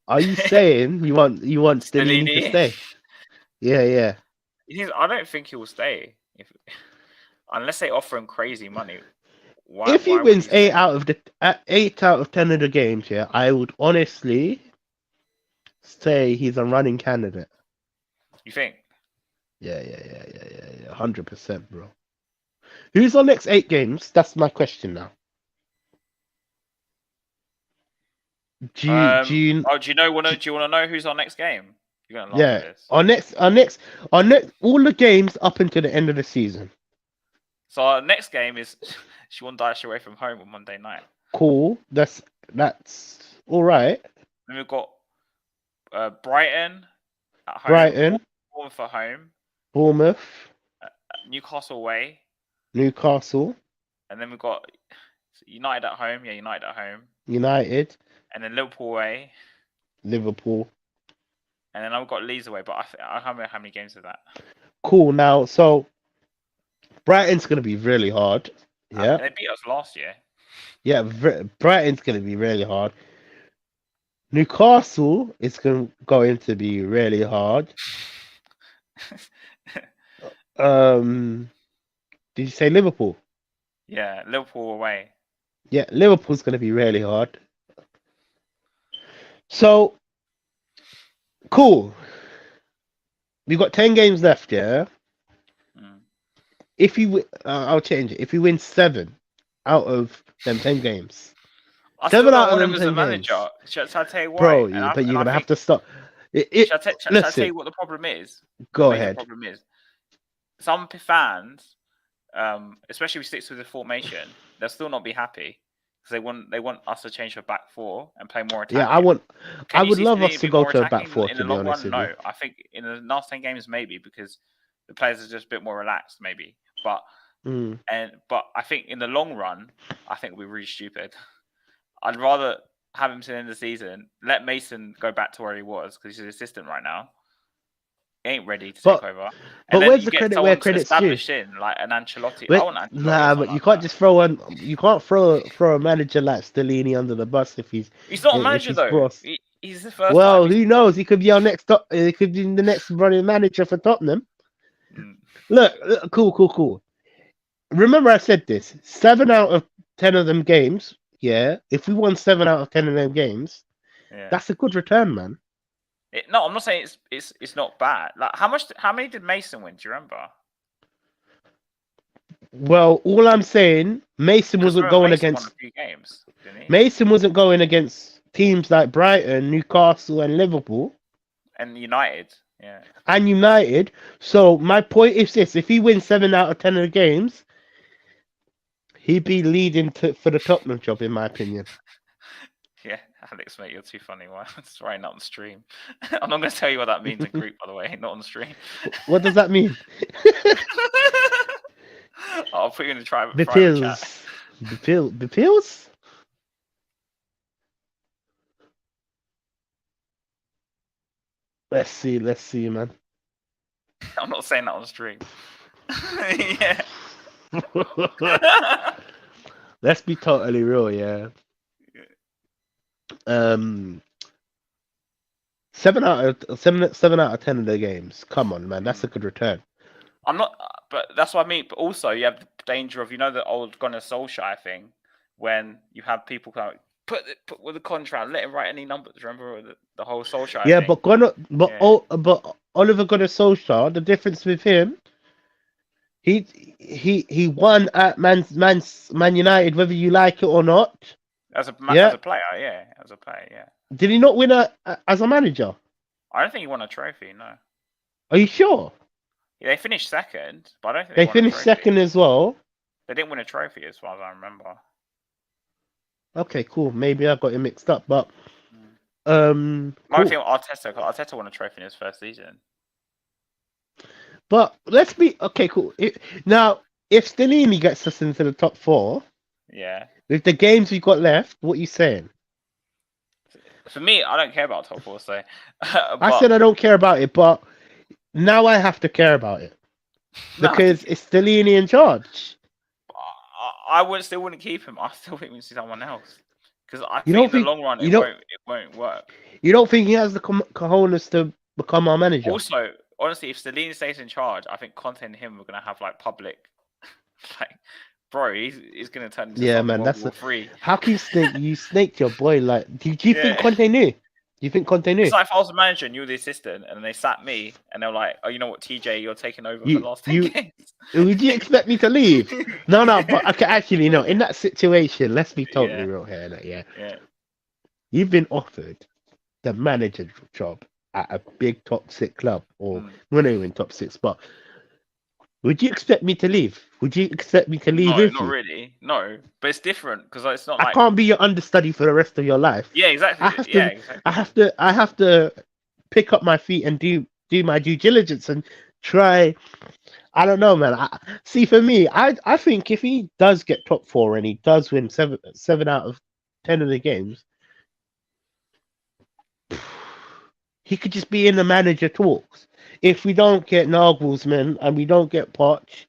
Are you saying you want Stellini to stay? Yeah. I don't think he will stay unless they offer him crazy money. If he wins 8 out of 10 of the games, yeah, I would honestly say he's a running candidate. You think? Yeah, 100%, bro. Who's our next 8 games? That's my question now. Do you Oh, do you know? Do you want to know who's our next game? You're gonna laugh at yeah. this. Our next all the games up until the end of the season. So our next game is she won Dash away from home on Monday night. Cool. That's all right. Then we've got Brighton at home, Brighton, Bournemouth at home, Bournemouth, Newcastle away, Newcastle, and then we've got United at home. Yeah, United at home, United, and then Liverpool away, Liverpool. and then I've got Leeds away. But I can't remember how many games is that. Cool. Now, so Brighton's gonna be really hard. Yeah, They beat us last year. yeah. Brighton's gonna be really hard. Newcastle is going to be really hard. Did you say Liverpool? Yeah, Liverpool away. Yeah, Liverpool's going to be really hard. So, cool. We've got 10 games left, yeah? If you, I'll change it. If you win 7 out of them 10 games. I 7 out of them as 10 a manager. games. Shall I tell you why? Bro, but you're going to have to stop. Shall I tell you what the problem is? Go ahead. The problem is some fans, especially if we stick with the formation, they'll still not be happy because they want us to change to a back 4 and play more attacking. Yeah, I would love us to go to a back 4. In the long run, no. I think in the last 10 games, maybe because the players are just a bit more relaxed, maybe. But I think in the long run, I think we're really stupid. I'd rather have him to the end of the season. Let Mason go back to where he was because he's an assistant right now. He ain't ready to take over. But where's the credit where credit's due? Like an Ancelotti. But, I want Ancelotti. Nah, but you can't just throw a manager like Stellini under the bus if he's not a manager though. He's the first. Well, who knows? He could be our next. He could be the next running manager for Tottenham. Look, cool. Remember, I said this: 7 out of 10 of them games. Yeah, if we won 7 out of 10 of them games, that's a good return, man. No, I'm not saying it's not bad. Like how many did Mason win? Do you remember? Well, all I'm saying, Mason wasn't going against. Won a few games, didn't he? Mason wasn't going against teams like Brighton, Newcastle, and Liverpool, and United. Yeah. And United. So my point is this: if he wins 7 out of 10 of the games, he'd be leading for the Tottenham job, in my opinion. Yeah, Alex, mate, you're too funny. Why? It's right not on stream. I'm not going to tell you what that means in Greek, by the way. Not on stream. What does that mean? I'll put you in the private chat. The pills? Let's see, man. I'm not saying that on stream. Yeah. Let's be totally real, yeah. 7 out of 10 of the games. Come on, man, that's a good return. I'm not, but that's what I mean. But also, you have the danger of the old Gunnar Solskjaer thing, when you have people kind of put with the contract, let him write any numbers. Remember the whole Solskjaer? Yeah, thing? but Oliver Gunnar Solskjaer, the difference with him, he won at Man United, whether you like it or not. As a player, yeah. Did he not win as a manager? I don't think he won a trophy. No. Are you sure? Yeah, they finished second, but I don't think they finished second as well. They didn't win a trophy, as far as I remember. Okay, cool. Maybe I got it mixed up, but I think Arteta won a trophy in his first season. But let's be okay. Cool. Now, if Stellini gets us into the top 4, yeah, with the games we've got left, what are you saying? For me, I don't care about top 4. So I said I don't care about it, but now I have to care about it because it's Stellini in charge. I still wouldn't keep him. I still think we see someone else because I think in the long run it won't work. You don't think he has the cojones to become our manager? Also, honestly, if Stellini stays in charge, I think Conte and him are going to have like public, like, bro, he's going to turn into man. That's free. How can you snaked your boy? Like, do you think Conte knew? Do you think Conte knew? It's like if I was the manager and you were the assistant, and they sat me, and they're like, "Oh, you know what, TJ, you're taking over for the last 10 games." Would you expect me to leave? No, but I can actually, in that situation, let's be totally real here. Yeah. You've been offered the manager job at a big top six club, or we're not even top six, but would you expect me to leave? Would you expect me to leave No, with not you? really. No, but it's different because it's not I like can't be your understudy for the rest of your life. yeah, exactly. I have Yeah, to, exactly. I have to pick up my feet and do my due diligence and try. I don't know, man. See, for me, I think if he does get top four and he does win seven out of 10 of the games, he could just be in the manager talks. If we don't get Nagelsmann and we don't get Poch,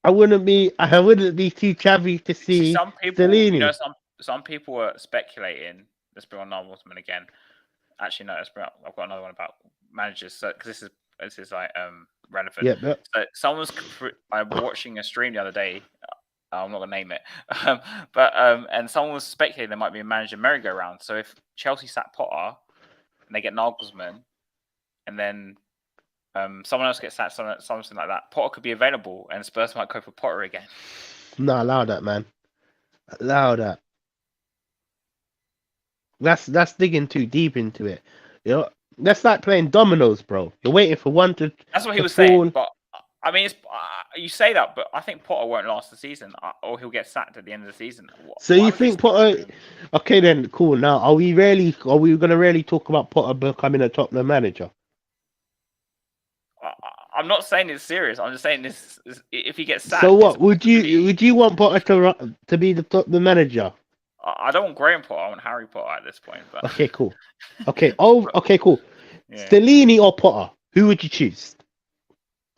I wouldn't be too chavvy to See, see some people, Stellini. some people are speculating. Let's bring on Nagelsmann again. Actually, no, I've got another one about managers. So, because this is like relevant. Yeah, but So I'm watching a stream the other day. I'm not gonna name it, and someone was speculating there might be a manager merry-go-round. So if Chelsea sack Potter and they get Nagelsmann, and then someone else gets sacked, something like that, Potter could be available, and Spurs might go for Potter again. no, allow that, man. Allow that. That's digging too deep into it. You know, that's like playing dominoes, bro. You're waiting for one to That's what he was fall. saying, but I mean, you say that, but I think Potter won't last the season, or he'll get sacked at the end of the season. So you think Potter? Okay, then cool. Now, are we gonna really talk about Potter becoming a Tottenham manager? I'm not saying it's serious. I'm just saying this. If he gets sacked, So what would you want Potter to be the Tottenham manager? I don't want Graham Potter. I want Harry Potter at this point. But okay, cool. Okay, okay, cool. Yeah. Stellini or Potter? Who would you choose?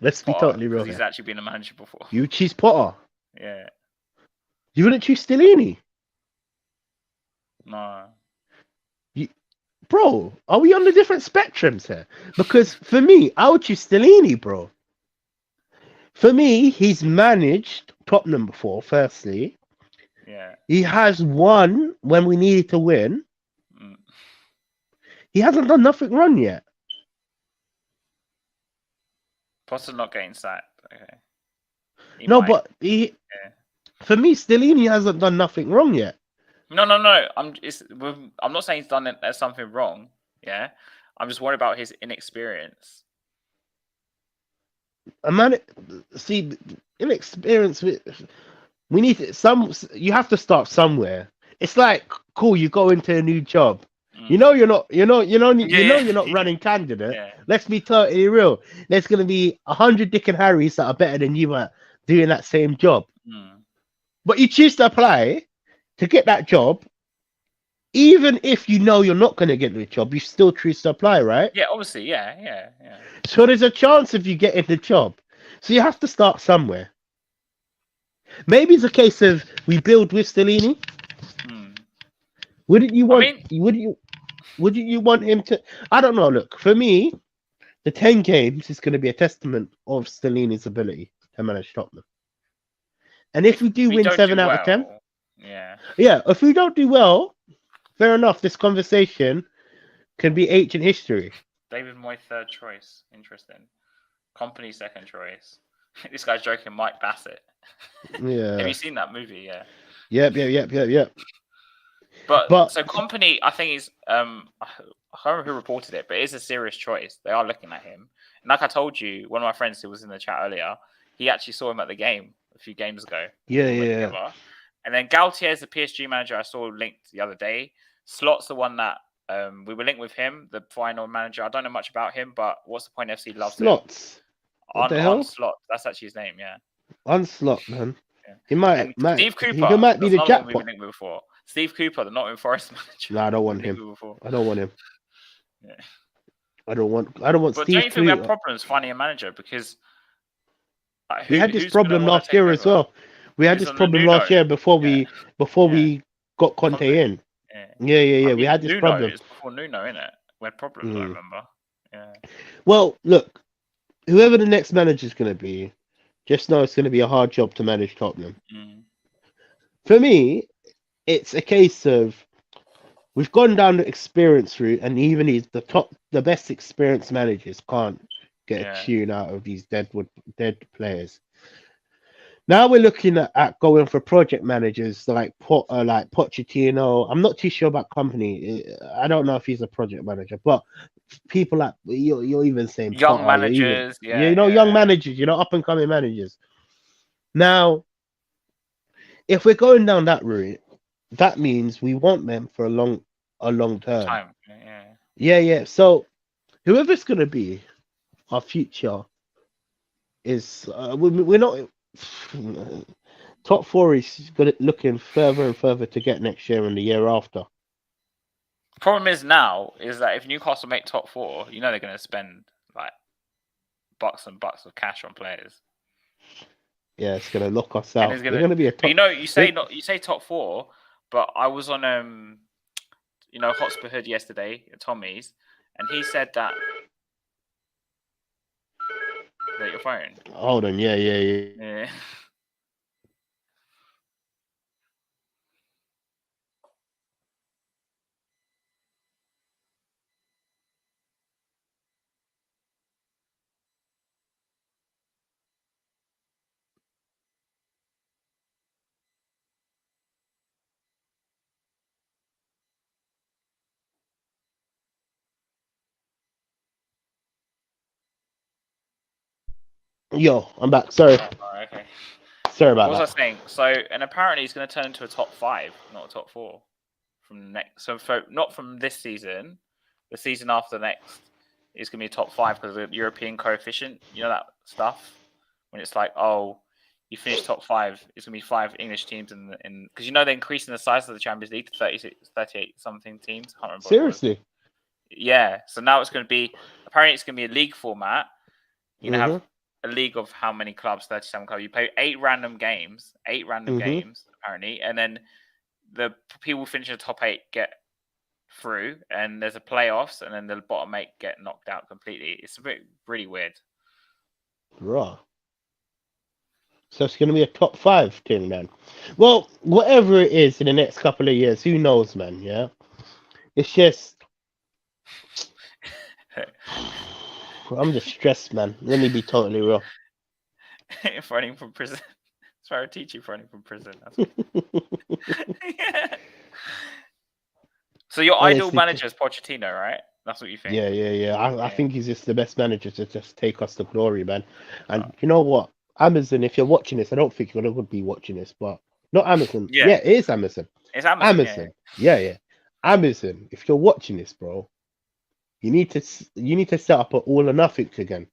Let's be totally real. He's actually been a manager before. You choose Potter. Yeah. You wouldn't choose Stellini. No. Bro, are we on the different spectrums here? Because for me, I would choose Stellini, bro. For me, he's managed Tottenham before, firstly. Yeah. He has won when we needed to win. He hasn't done nothing wrong yet. Potter's not getting sacked. Okay. But for me, Stellini hasn't done nothing wrong yet. No. I'm not saying he's done something wrong. Yeah. I'm just worried about his inexperience. Inexperience. We need you have to start somewhere. It's like, cool, you go into a new job. You know you're not running candidate. Yeah. Let's be totally real. There's gonna be 100 Dick and Harrys that are better than you at doing that same job. But you choose to apply to get that job, even if you know you're not gonna get the job, you still choose to apply, right? Yeah, obviously, yeah. So there's a chance of you getting the job. So you have to start somewhere. Maybe it's a case of we build with Stellini. Wouldn't you want? Wouldn't you want him to? I don't know. Look, for me, the 10 games is going to be a testament of Stellini's ability to manage Tottenham. And if we do win 7 out of 10, if we don't do well, fair enough. This conversation can be ancient history. David Moyes third choice. Interesting. Company second choice. This guy's joking. Mike Bassett. Yeah. Have you seen that movie? Yeah. Yep. But so Company, I think is I can't remember who reported it, but it is a serious choice. They are looking at him, and like I told you, one of my friends who was in the chat earlier, he actually saw him at the game a few games ago. Yeah. And then Galtier is the PSG manager I saw linked the other day. Slot's the one that we were linked with him, the final manager. I don't know much about him, but What's the Point FC loves Slots. On Slot. That's actually his name, yeah. Unslot, man. Yeah. Steve Cooper. He might be the jackpot. We've been linked with before. Steve Cooper, the Nottingham Forest manager. No, I don't want him. I don't want him. Yeah. I don't want Steve Cooper. But don't you think we have problems finding a manager? Because we had this problem last year as well. We had this problem last year before we got Conte in. Yeah. We had this problem. It's before Nuno, innit? We had problems, I remember. Yeah. Well, look, whoever the next manager is going to be, just know it's going to be a hard job to manage Tottenham. For me, it's a case of we've gone down the experience route, and even the best experienced managers can't get a tune out of these dead players. Now we're looking at going for project managers like Pochettino. I'm not too sure about company. I don't know if he's a project manager, but people like you're even saying Young Potter. You're even managers, yeah, young yeah. managers. Up and coming managers. Now, if we're going down that route, that means we want them for a long term. Time, yeah. Yeah, yeah. So whoever's gonna be our future is we're not top four is looking further and further to get next year and the year after. Problem is now is that if Newcastle make top four, you know they're going to spend like bucks and bucks of cash on players. Yeah, it's gonna lock us And out. it's They're gonna, gonna be a but top. you say not, you say top four, but I was on Hotspur Hood yesterday at Tommy's, and he said that your phone. Hold on, yeah, yeah, yeah. Yeah. Yo, I'm back. Sorry, Oh, okay. sorry about What was that. I saying? So, and apparently he's going to turn into a top five, not a top four, from next. So, not from this season, the season after next is going to be a top five because of the European coefficient. You know that stuff when it's like, oh, you finish top five, it's going to be 5 English teams in because they're increasing the size of the Champions League to 36, 38 something teams. I can't remember what it was. Seriously. Yeah. So now it's going to be apparently it's going to be a league format. You're going to have a league of how many clubs? 37 clubs. You play 8 random games, apparently, and then the people finishing the top 8 get through, and there's a playoffs, and then the bottom 8 get knocked out completely. It's a bit really weird. Raw. So it's going to be a top 5 thing, man. Well, whatever it is in the next couple of years, who knows, man? Yeah, it's just I'm just stressed, man. Let me be totally real. Running from prison. It's Paratici running from prison. Yeah. So your idol manager is Pochettino, right? That's what you think? Yeah, yeah, yeah. I think he's just the best manager to just take us to glory, man. And you know what? Amazon, if you're watching this, I don't think you're going to be watching this, but not Amazon. Yeah, it is Amazon. It's Amazon. Yeah, yeah. Amazon, if you're watching this, bro, you need to set up an all or nothing again.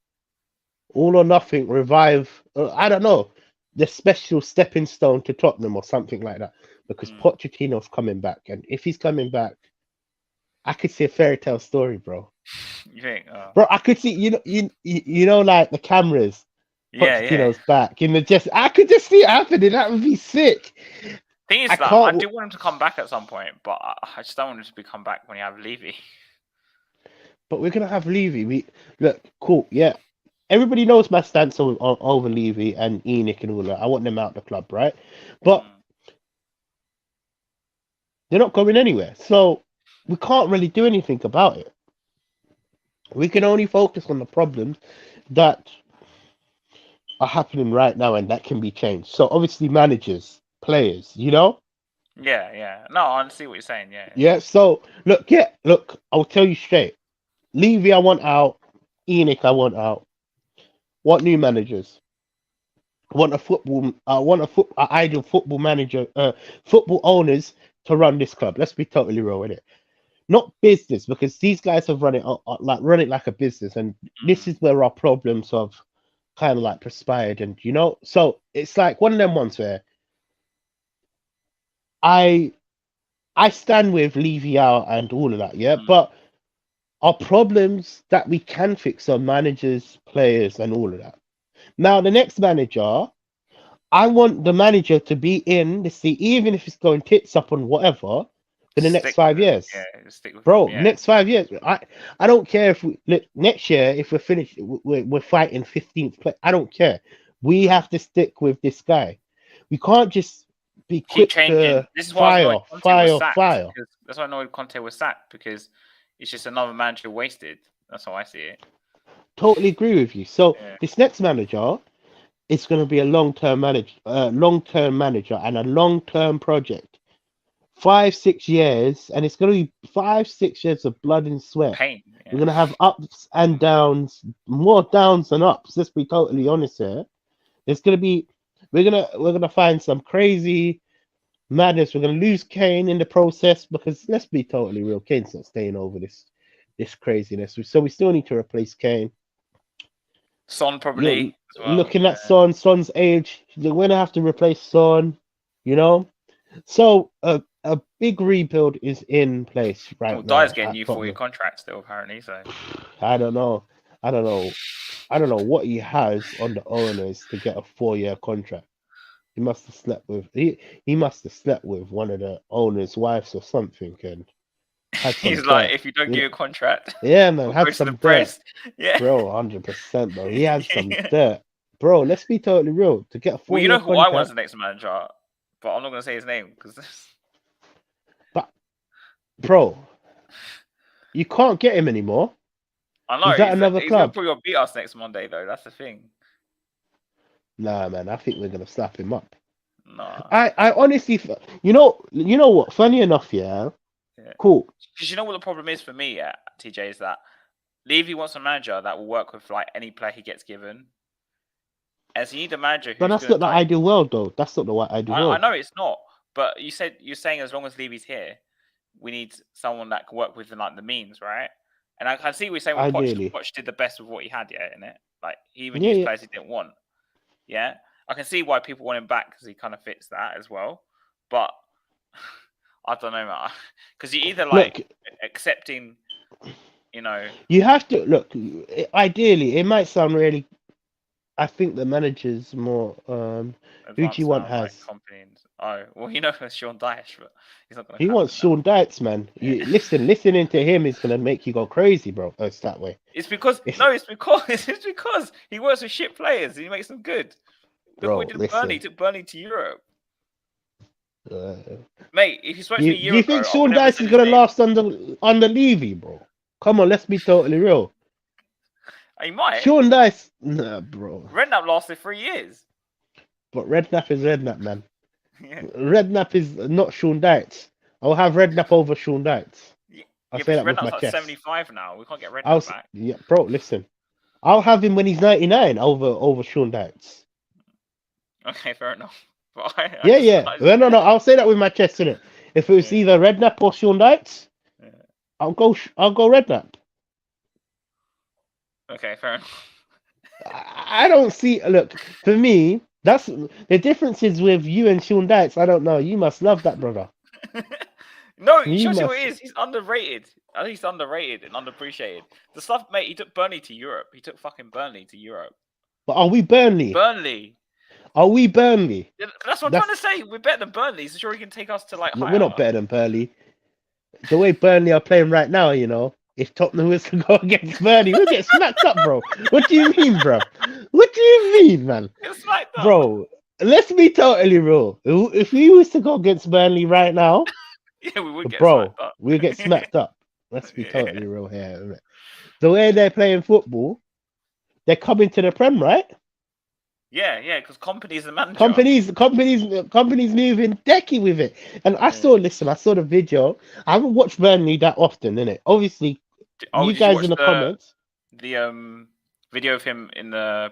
All or nothing revive. I don't know, the special stepping stone to Tottenham or something like that. Because Pochettino's coming back, and if he's coming back, I could see a fairy tale story, bro. You think, bro? I could see, you know, like the cameras. Pochettino's back, and I could just see it happening. That would be sick. Thing is, I do want him to come back at some point, but I just don't want him to come back when you have Levy. But we're gonna have Levy. Look, cool, yeah. Everybody knows my stance over Levy and Enoch and all that. I want them out of the club, right? But they're not going anywhere, so we can't really do anything about it. We can only focus on the problems that are happening right now and that can be changed. So obviously managers, players, you know? Yeah. No, I see what you're saying, yeah. Yeah, so look, I'll tell you straight. Levy, I want out. Enoch, I want out. What new managers? I want an ideal football manager, football owners to run this club. Let's be totally real with it. Not business, because these guys have run it like a business, and this is where our problems have kind of like perspired, and so it's like one of them ones where I stand with Levy out and all of that, yeah. But our problems that we can fix are managers, players, and all of that. Now the next manager, I want the manager to be in the seat, even if it's going tits up on whatever, for the next 5 years. Bro, next 5 years. I don't care if next year, if we're finished, we're fighting 15th place. I don't care. We have to stick with this guy. We can't just be quick to fire. That's why I know Conte was sacked, because it's just another manager wasted. That's how I see it. Totally agree with you. So this next manager, it's going to be a long-term manager, and a long-term project. 5-6 years, and it's going to be 5-6 years of blood and sweat. Pain. We're going to have ups and downs, more downs than ups. Let's be totally honest here. It's going to be, we're gonna find some crazy madness. We're going to lose Kane in the process because let's be totally real, Kane's not staying over this craziness. So we still need to replace Kane. Son probably. Looking at Son's age, they're going to have to replace Son. So a big rebuild is in place right now. Dyer's getting you 4-year contract still, apparently. So I don't know what he has on the owners to get a 4-year contract. He must have slept with one of the owners' wives or something, and he's like, if you don't give a contract, yeah, man, have some dirt, yeah, bro, 100%, bro. He has some dirt, bro. Let's be totally real. To get a 4-year well, you know who contract, I want as the next manager, but I'm not gonna say his name because. But, bro, you can't get him anymore. I know. Is that another club? He's probably gonna beat us next Monday, though. That's the thing. Nah, man. I think we're gonna slap him up. Nah. I honestly, you know what? Funny enough, yeah. Cool. Because you know what the problem is for me, TJ, is that Levy wants a manager that will work with like any player he gets given. And so you need a manager who's. But that's not the ideal world, though. That's not the ideal world. I know it's not. But you're saying as long as Levy's here, we need someone that can work with like the means, right? And I can see what you're saying with Poch did the best with what he had, in it. Like he even used players he didn't want. Yeah, I can see why people want him back because he kind of fits that as well. But I don't know, man. Because you either accepting, You have to look. Ideally, it might sound really. I think the manager's more. Who do you want has? Oh, well, Sean Dyche, but he's not going to. He wants Sean Dyche, man. Yeah. Listening to him is going to make you go crazy, bro. It's that way. It's because he works with shit players and he makes them good. Look what he did Burnley. He took Burnley to Europe. Mate, if you spoke to me a year ago, you think Sean Dyche is going to last under Levy, bro? Come on, let's be totally real. He might. Sean Dyche, nah, bro. Redknapp lasted 3 years. But Redknapp is Redknapp, man. Yeah. Redknapp is not Sean Dyche. I'll have Redknapp over Sean Dyche. I'll say that with my chest. 75 now. We can't get Redknapp back. Yeah, bro, listen. I'll have him when he's 99 over Sean Dyche. Okay, fair enough. No. I'll say that with my chest, innit? If it was either Redknapp or Sean Dyche, I'll go Redknapp. Okay, fair enough. I don't see. Look, for me, that's the difference is with you and Sean Dyche. I don't know. You must love that brother. No, you should see what it is. He's underrated. I think he's underrated and underappreciated. The stuff, mate. He took Burnley to Europe. He took fucking Burnley to Europe. But are we Burnley? Are we Burnley? That's what I'm trying to say. We're better than Burnley. So sure he can take us to like. We're not better than Burnley. The way Burnley are playing right now, if Tottenham was to go against Burnley, we'll get smacked up, bro. What do you mean, bro? What do you mean, man? Bro, let's be totally real. If we was to go against Burnley right now, we would get smacked up. We'll get smacked up. Let's be totally real here. The way they're playing football, they're coming to the Prem, right? Yeah, because company's the manager. Company's moving decky with it. And I saw the video. I haven't watched Burnley that often, innit? Obviously, you guys in the comments. The video of him in the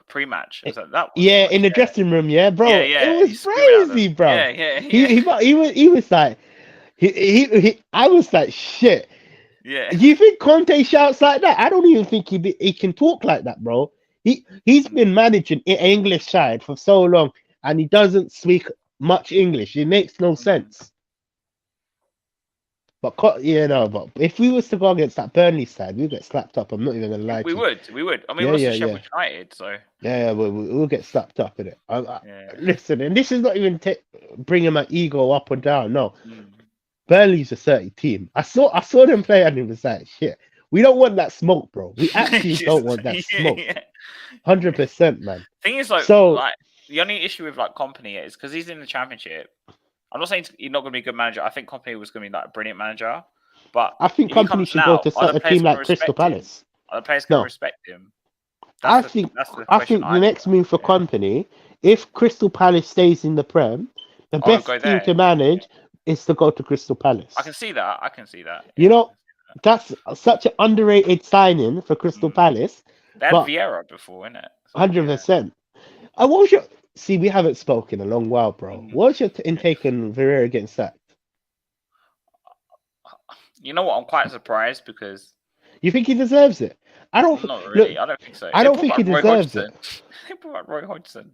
pre-match. Is that one? Yeah, in the dressing room, yeah, bro. Yeah. It was crazy, bro. Yeah. He was like, I was like, shit. Yeah. Do you think Conte shouts like that? I don't even think he can talk like that, bro. He's been managing an English side for so long, and he doesn't speak much English. It makes no sense. But if we was to go against that Burnley side, we'd get slapped up. I'm not even gonna lie. We would. I mean, we're Sheffield United, so we'll get slapped up in it. Listen, and this is not even bringing my ego up or down. No, Burnley's a 30 team. I saw them play, and it was like shit. We don't want that smoke, bro. We actually don't want that smoke. 100%, man. Thing is, the only issue with Company is because he's in the Championship. I'm not saying he's not going to be a good manager. I think Company was going to be a brilliant manager, but I think Company should go to a team like Crystal Palace. Are the players going to respect him? I That's the think that's the I question think the I next move for yeah. Company, if Crystal Palace stays in the Prem, the I'll best go team there. to manage is to go to Crystal I can Palace. see that. I can see that. You Yeah, I know, can see that. that's such an underrated signing for Crystal Mm. Palace, They had but Vieira before, innit? So yeah. 100%. What was your see? We haven't spoken a long while, bro. Mm. What was your intake on Vieira getting sacked? You know what? I'm quite surprised because You think he deserves it? I don't not really. look. I don't think so. I They don't brought think he back Roy deserves it, Hodgson. They brought back Roy Hodgson.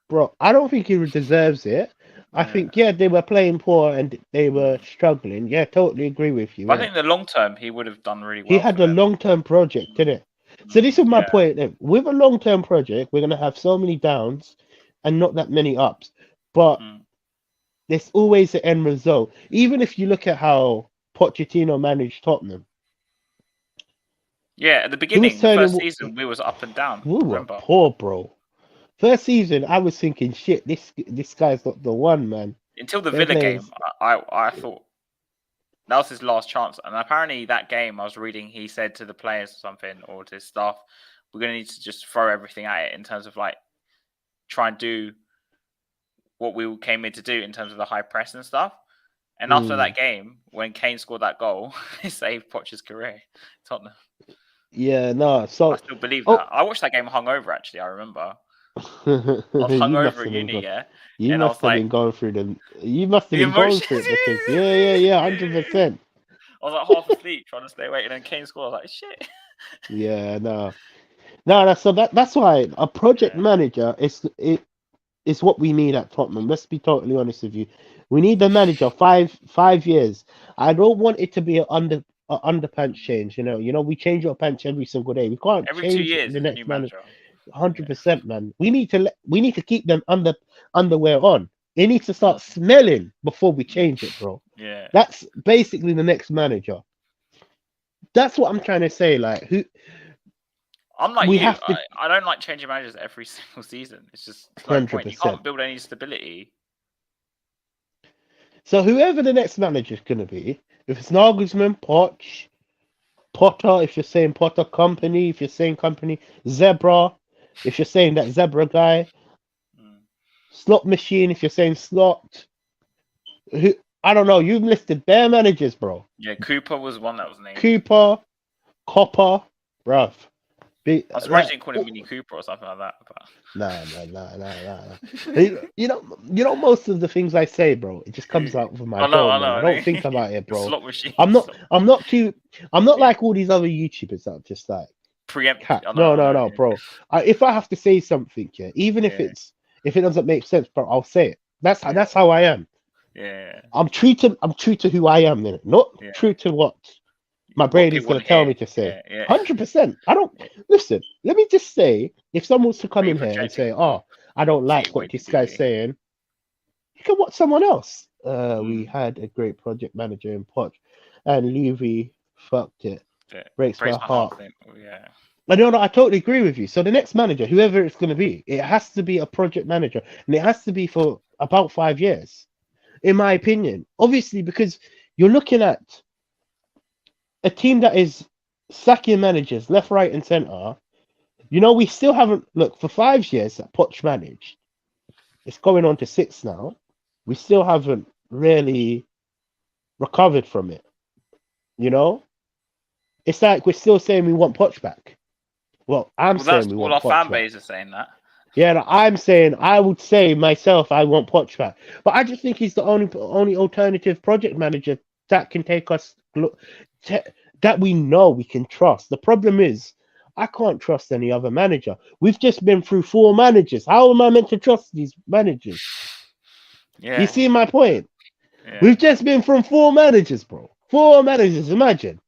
bro. I don't think he deserves it. I Yeah. think yeah, they were playing poor and they were Mm. struggling. Yeah, totally agree with you. But I Yeah, think in the long term he would have done really he well had for a them. long-term project, didn't it? So this is my Yeah. point. Then. With a long-term project, we're gonna have so many downs and not that many ups, but Mm. there's always the end result. Even if you look at how Pochettino managed Tottenham, Yeah. At the he was beginning, the first turning. season, we was up and down. We were Remember? poor, bro. First season, I was thinking, shit, this guy's not the one, man. Until the They're Villa playing. game, I thought that was his last chance. And apparently, that game I was reading, he said to the players or something or to his staff, "We're gonna need to just throw everything at it in terms of like try and do what we came in to do in terms of the high press and stuff." And after Mm, that game, when Kane scored that goal, it saved Poch's career. Tottenham. yeah, no. I So, still believe oh, that. I watched that game hungover. Actually, I remember I was you must hungover have in been uni, going. yeah, You and I must was have like been going through them. You must have the been going emotions. through it because yeah, 100%. I was like half asleep trying to stay awake, and then Kane scored. I was like, shit. Yeah, no, no. So that's why a project Yeah. manager is what we need at Tottenham. Let's be totally honest with you. We need the manager 5 years. I don't want it to be a underpants change. We change our pants every single day. We can't Every two change years, the it's a next new manager. manager. Yeah. 100%, man. We need to keep them underwear on. It needs to Mm, start smelling before we mm, change it, bro. yeah. That's basically the next manager. That's what I'm trying to say. Like, who I'm like we you. have to I don't like changing managers every single season. It's just it's no point. You 100%. can't build any stability. So whoever the next manager is gonna be, if it's Nagelsmann, Potter, if you're saying Potter company, if you're saying company, Zebra, if you're saying that Zebra guy, Mm. slot machine, if you're saying slot, who I don't know, you've listed bare managers, bro. Yeah, Cooper was one that was named. Cooper, Copper, bruv. Be I'm surprised like you didn't call him Mini Cooper or something like that. But nah. Most of the things I say, bro, it just comes out of my I dome, man. I know. don't think about it, The bro. slot machine. I'm not Slot, I'm not too I'm not yeah. like all these other YouTubers that are just like Preempt. cat. No, I know. no, bro. If I have to say something, yeah, even Yeah. if it doesn't make sense, bro, I'll say it. Yeah. That's how I am. Yeah. I'm true to who I am, then, not Yeah. true to what my What brain is people gonna want to tell hear. me to say. Yeah. 100%. I don't Yeah. listen. Let me just say, if someone was to come Are you in here and projecting? say, "Oh, I don't See like what what you this do. guy's saying," you can watch someone else. We Mm. had a great project manager in Poch, and Levy fucked it. Yeah. Breaks my Breaks my heart. heart. Yeah. No, I totally agree with you. So the next manager, whoever it's going to be, it has to be a project manager, and it has to be for about 5 years, in my opinion. Obviously, because you're looking at a team that is sacking managers left, right, and center. We still haven't look for 5 years that Poch managed. It's going on to 6 now. We still haven't really recovered from it. It's like we're still saying we want Poch back. Well, I'm Well, that's saying we all want our fan Poch back. base is saying that. Yeah, I'm saying I would say myself I want Poch back, but I just think he's the only alternative project manager that can take us that we know we can trust. The problem is I can't trust any other manager. We've just been through 4 managers. How am I meant to trust these managers? You Yeah. see my point? Yeah. We've just been from 4 managers, bro. 4 managers, imagine.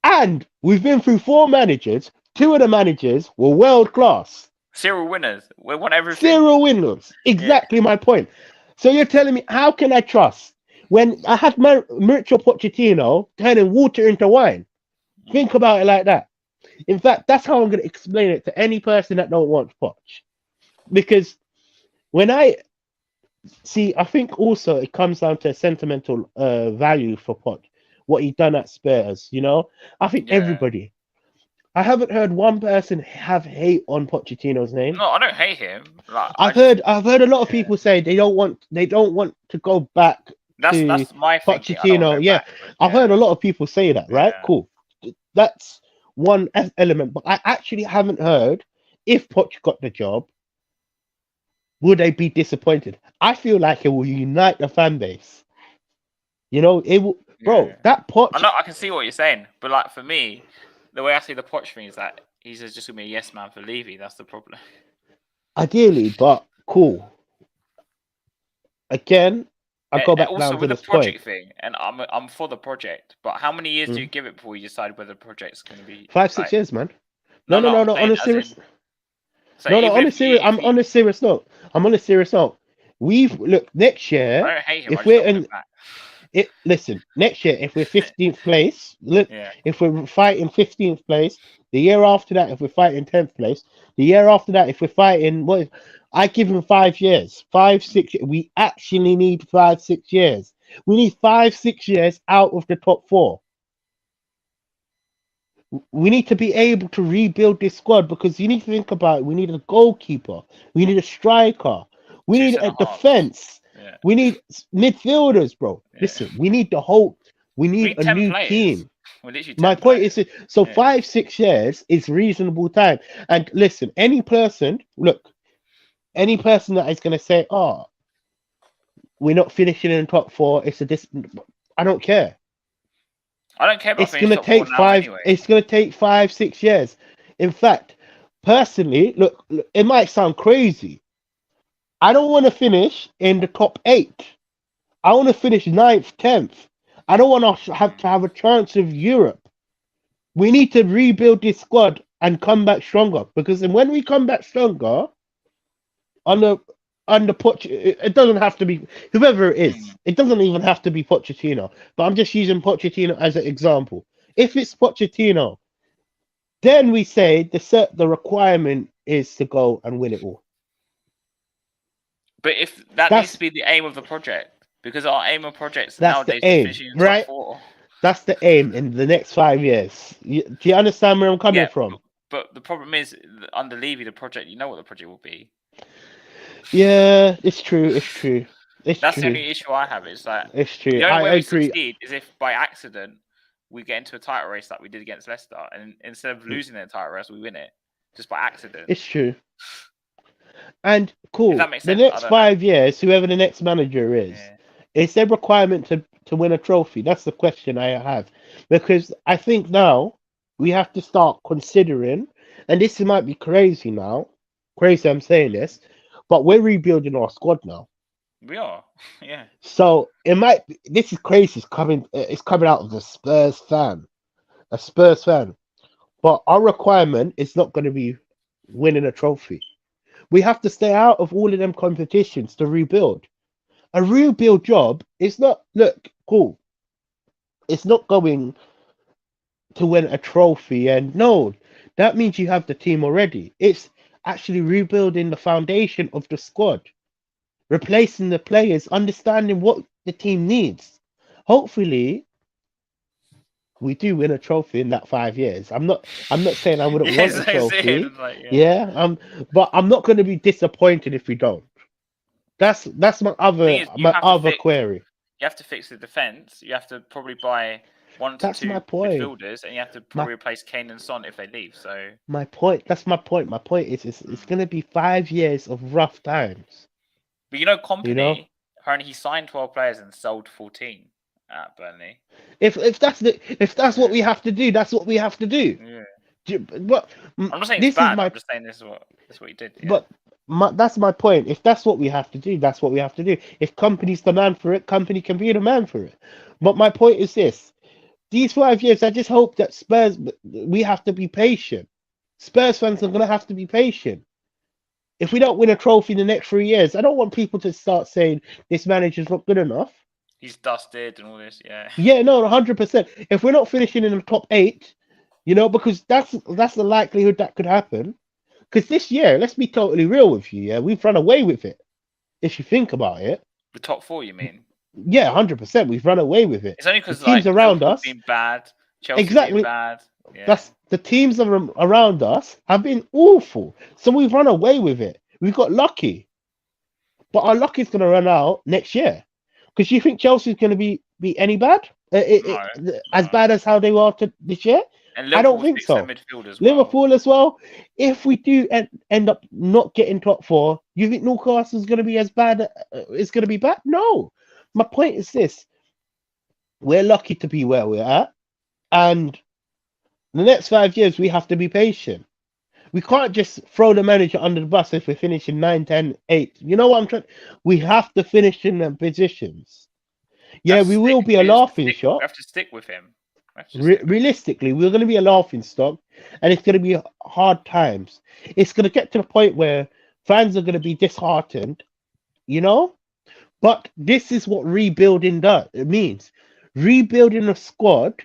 And we've been through 4 managers. 2 of the managers were world class. Serial winners. We want everything. 0 winners. Yeah. Exactly my point. So you're telling me, how can I trust when I had Mauricio Pochettino turning water into wine? Think about it like that. In fact, that's how I'm going to explain it to any person that don't want Poch. Because when I see, I think also it comes down to a sentimental value for Poch. What he done at Spurs, I think Yeah. everybody. I haven't heard one person have hate on Pochettino's name. No, I don't hate him. Like I've heard a lot of people say they don't want to go back to that's my thinking. I don't want to Pochettino. go Yeah, backwards. I've heard a lot of people say that. Right, Yeah. cool. That's one element, but I actually haven't heard if Poch got the job, would they be disappointed? I feel like it will unite the fan base. You know, it will, bro. Yeah. That Poch. I can see what you're saying, but like for me, the way I see the Poch thing is that he's just gonna be a yes man for Levy. That's the problem. Ideally, but cool. Again, I go back Also down to with the this point. project thing, and I'm for the project, but how many years do you give it before you decide whether the project's going to be 5-6 years, man. No. I'm saying, On a as serious. in, so No. even On a if you, serious. I'm on a serious note. I'm on a serious note. Look next I year. don't hate him. I If just we're don't in want it, listen. Next year, if we're 15th place, look. it back. If we're fighting 15th place, the year after that, if we're fighting 10th place, the year after that, if we're fighting I give him 5 years, 5-6. We actually need 5-6 years. We need 5-6 years out of the top 4. We need to be able to rebuild this squad because you need to think about it. We need a goalkeeper. We need a striker. We Two need a centre-halves. defense. Yeah. We need midfielders, bro. Yeah. Listen, we need the whole. We We need need a 10 new players. team. We're literally 10 My point players. is, so Yeah. 5-6 years is reasonable time. And listen, any person that is going to say, "Oh, we're not finishing in the top 4," I don't care. I don't care about It's gonna finishing top 4 take now 5. anyway. It's gonna take 5-6 years. In fact, personally, look, it might sound crazy. I don't want to finish in the top 8. I want to finish 9th, 10th. I don't want to have a chance of Europe. We need to rebuild this squad and come back stronger. Because when we come back stronger, under it doesn't have to be whoever it is. It doesn't even have to be Pochettino. But I'm just using Pochettino as an example. If it's Pochettino, then we say the requirement is to go and win it all. But if that needs to be the aim of the project, because our aim of projects nowadays is finishing in top 4. That's the aim in the next 5 years. Do you understand where I'm coming from? But the problem is, under Levy, the project, you know what the project will be. Yeah, it's true. That's the only issue I have. Is that it's true. The only way we agree. succeed is if by accident we get into a title race like we did against Leicester, and instead of losing the title race, we win it just by accident. It's true. And cool. That makes the sense. next 5 years, whoever the next manager is there requirement to win a trophy? That's the question I have. Because I think now we have to start considering, and this might be crazy now. Crazy I'm saying this, but we're rebuilding our squad now. We are, yeah. So it might be, this is crazy. It's coming out of a Spurs fan. But our requirement is not going to be winning a trophy. We have to stay out of all of them competitions to rebuild. A rebuild job is not, cool. It's not going to win a trophy. And no, that means you have the team already. It's actually rebuilding the foundation of the squad, replacing the players, understanding what the team needs. Hopefully, we do win a trophy in that 5 years. I'm not saying I wouldn't want a trophy. But I'm not going to be disappointed if we don't. That's my other query. You have to fix the defense. You have to probably buy 1 to 2 midfielders, and you have to probably replace Kane and Son if they leave. So my point. That's my point. My point is, it's going to be 5 years of rough times. But Company, apparently he signed 12 players and sold 14 at Burnley. If that's what we have to do, that's what we have to do. Yeah. I'm not saying it's bad. I'm just saying this is what he did. Yeah. But that's my point. If that's what we have to do, that's what we have to do. If Company's the man for it, Company can be the man for it. But my point is this: these 5 years, I just hope that Spurs. We have to be patient. Spurs fans are going to have to be patient. If we don't win a trophy in the next 3 years, I don't want people to start saying this manager's not good enough. He's dusted and all this, yeah. Yeah, no, 100%. If we're not finishing in the top 8, because that's the likelihood that could happen. Because this year, let's be totally real with you, yeah, we've run away with it. If you think about it. The top 4, you mean? Yeah, 100%. We've run away with it. It's only because teams around us been bad, Chelsea been bad. Yeah. the teams around us have been awful. So we've run away with it. We got lucky. But our luck is going to run out next year. Because you think Chelsea's going to be any bad? As No. bad as how they were this year? And I Liverpool don't think fix their so. midfield as well. Liverpool as well. If we do end up not getting top 4, you think Newcastle's going to be as bad? It's going to be bad? No. My point is this: we're lucky to be where we're at, and the next 5 years we have to be patient. We can't just throw the manager under the bus if we're finishing 9, 10, 8. You know what I'm trying? We have to finish in them positions. Yeah, we will be a laughing stock. We have to stick with him. Realistically, we're going to be a laughing stock, and it's going to be hard times. It's going to get to the point where fans are going to be disheartened, you know? But this is what rebuilding does. It means rebuilding a squad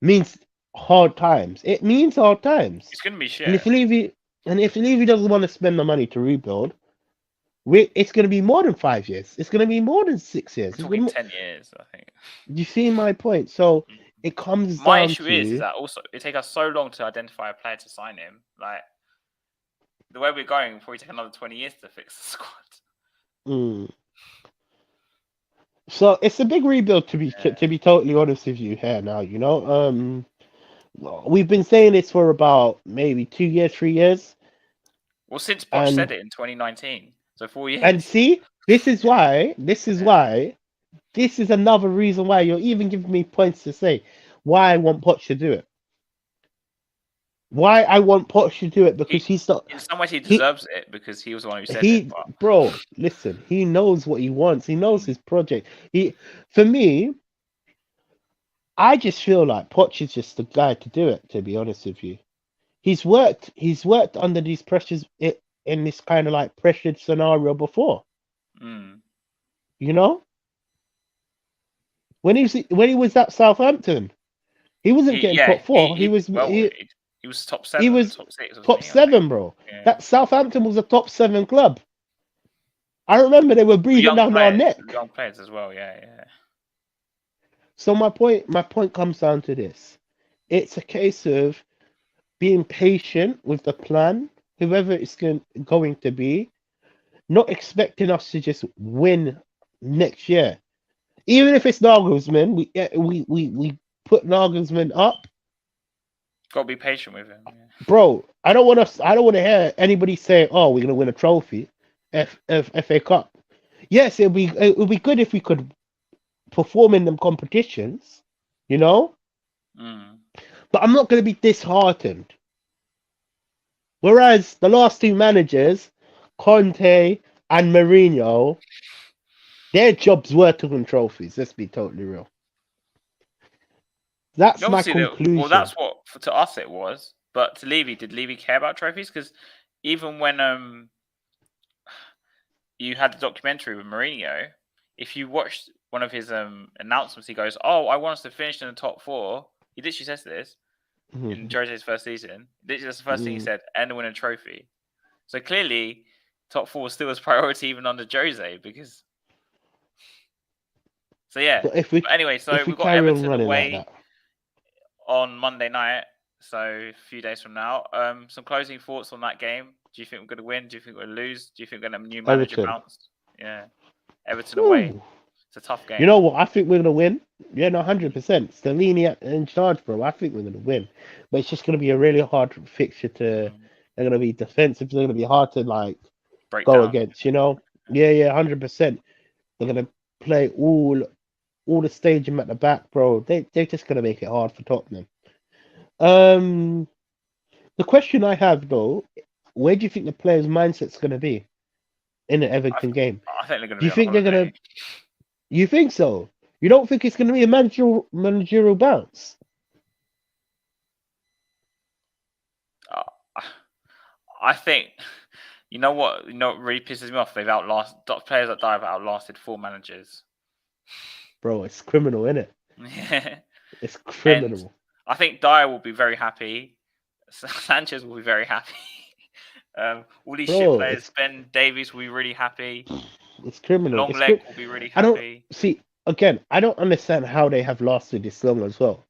means hard times. It means hard times. It's going to be shit. And if Levy doesn't want to spend the money to rebuild, it's going to be more than 5 years. It's going to be more than 6 years. It's going to be 10 years, I think. You see my point? So it comes down to... My issue is that also it takes us so long to identify a player to sign him. Like, the way we're going, it'll probably take another 20 years to fix the squad. So it's a big rebuild to be totally honest with you here now, you know. We've been saying this for about maybe 2 years, 3 years. Well, since Poch said it in 2019, so 4 years. And see, this is another reason why you're even giving me points to say why I want Poch to do it. Why I want Poch to do it, because he's not... In some ways, he deserves it, because he was the one who said it. But... Bro, listen, he knows what he wants. He knows his project. For me, I just feel like Poch is just the guy to do it, to be honest with you. He's worked under these pressures in this kind of like pressured scenario before. You know? When he was at Southampton, he wasn't getting top 4. He was top 7. He was top 6. Top 7, bro. Yeah. That Southampton was a top 7 club. I remember they were breathing down our neck. Young players as well, yeah. So my point comes down to this. It's a case of being patient with the plan, whoever it's going to be, not expecting us to just win next year. Even if it's Nagelsmann, we put Nagelsmann up. Got to be patient with him. Yeah. Bro, I don't want to hear anybody say, "Oh, we're going to win a trophy, FA Cup." Yes, it'll be good if we could perform in them competitions, you know. But I'm not going to be disheartened. Whereas the last 2 managers, Conte and Mourinho, their jobs were to win trophies. Let's be totally real. That's my conclusion. Well, that's what to us it was. But to Levy, did Levy care about trophies? Because even when you had the documentary with Mourinho, if you watched one of his announcements, he goes, "Oh, I want us to finish in the top 4." He literally says this in Jose's first season. Literally, that's the first thing he said, and win a trophy. So clearly, top 4 was still his priority even under Jose, because. So yeah. But anyway, so we've got Everton away on Monday night. So a few days from now. Some closing thoughts on that game. Do you think we're going to win? Do you think we're going to lose? Do you think we're going to have a new manager bounce? Yeah. Everton away. It's a tough game. You know what? I think we're going to win. Yeah, no, 100%. Stellini in charge, bro. I think we're going to win. But it's just going to be a really hard fixture to... They're going to be defensive. They're going to be hard to, like, go against, you know? Yeah, 100%. They're going to play all the staging at the back, bro. They're just going to make it hard for Tottenham. The question I have, though, where do you think the players' mindset's going to be in the Everton game? I think they're going to. Do you think they're going to? You think so? You don't think it's going to be a managerial bounce? I think. You know what? You know what really pisses me off? They've outlasted players that die have outlasted 4 managers. Bro, it's criminal, isn't it? Yeah, it's criminal. And I think Dyer will be very happy. Sanchez will be very happy. All these shit players, Ben Davies will be really happy. It's criminal. Longleg will be really happy. I don't understand how they have lasted this long as well.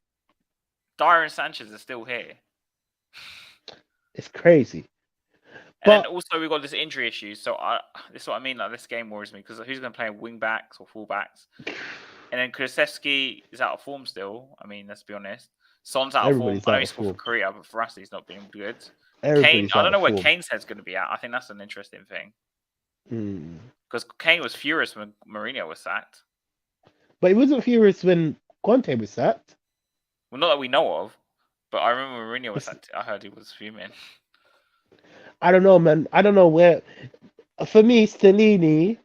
Dyer and Sanchez are still here. It's crazy. And then But also we got this injury issue. So this is what I mean. Like this game worries me because who's going to play wing backs or full backs? And then Kulusevski is out of form still. I mean, let's be honest. Son's out of form. everybody's I know out he of scored for form. Korea, but for us, he's not been good. Kane, Everybody's I out don't of know where form. Kane's head's going to be at. I think that's an interesting thing Mm. because Kane was furious when Mourinho was sacked. But he wasn't furious when Conte was sacked. Well, not that we know of, but I remember Mourinho was sacked. I heard he was fuming. I don't know, man. I don't know where. For me, Stellini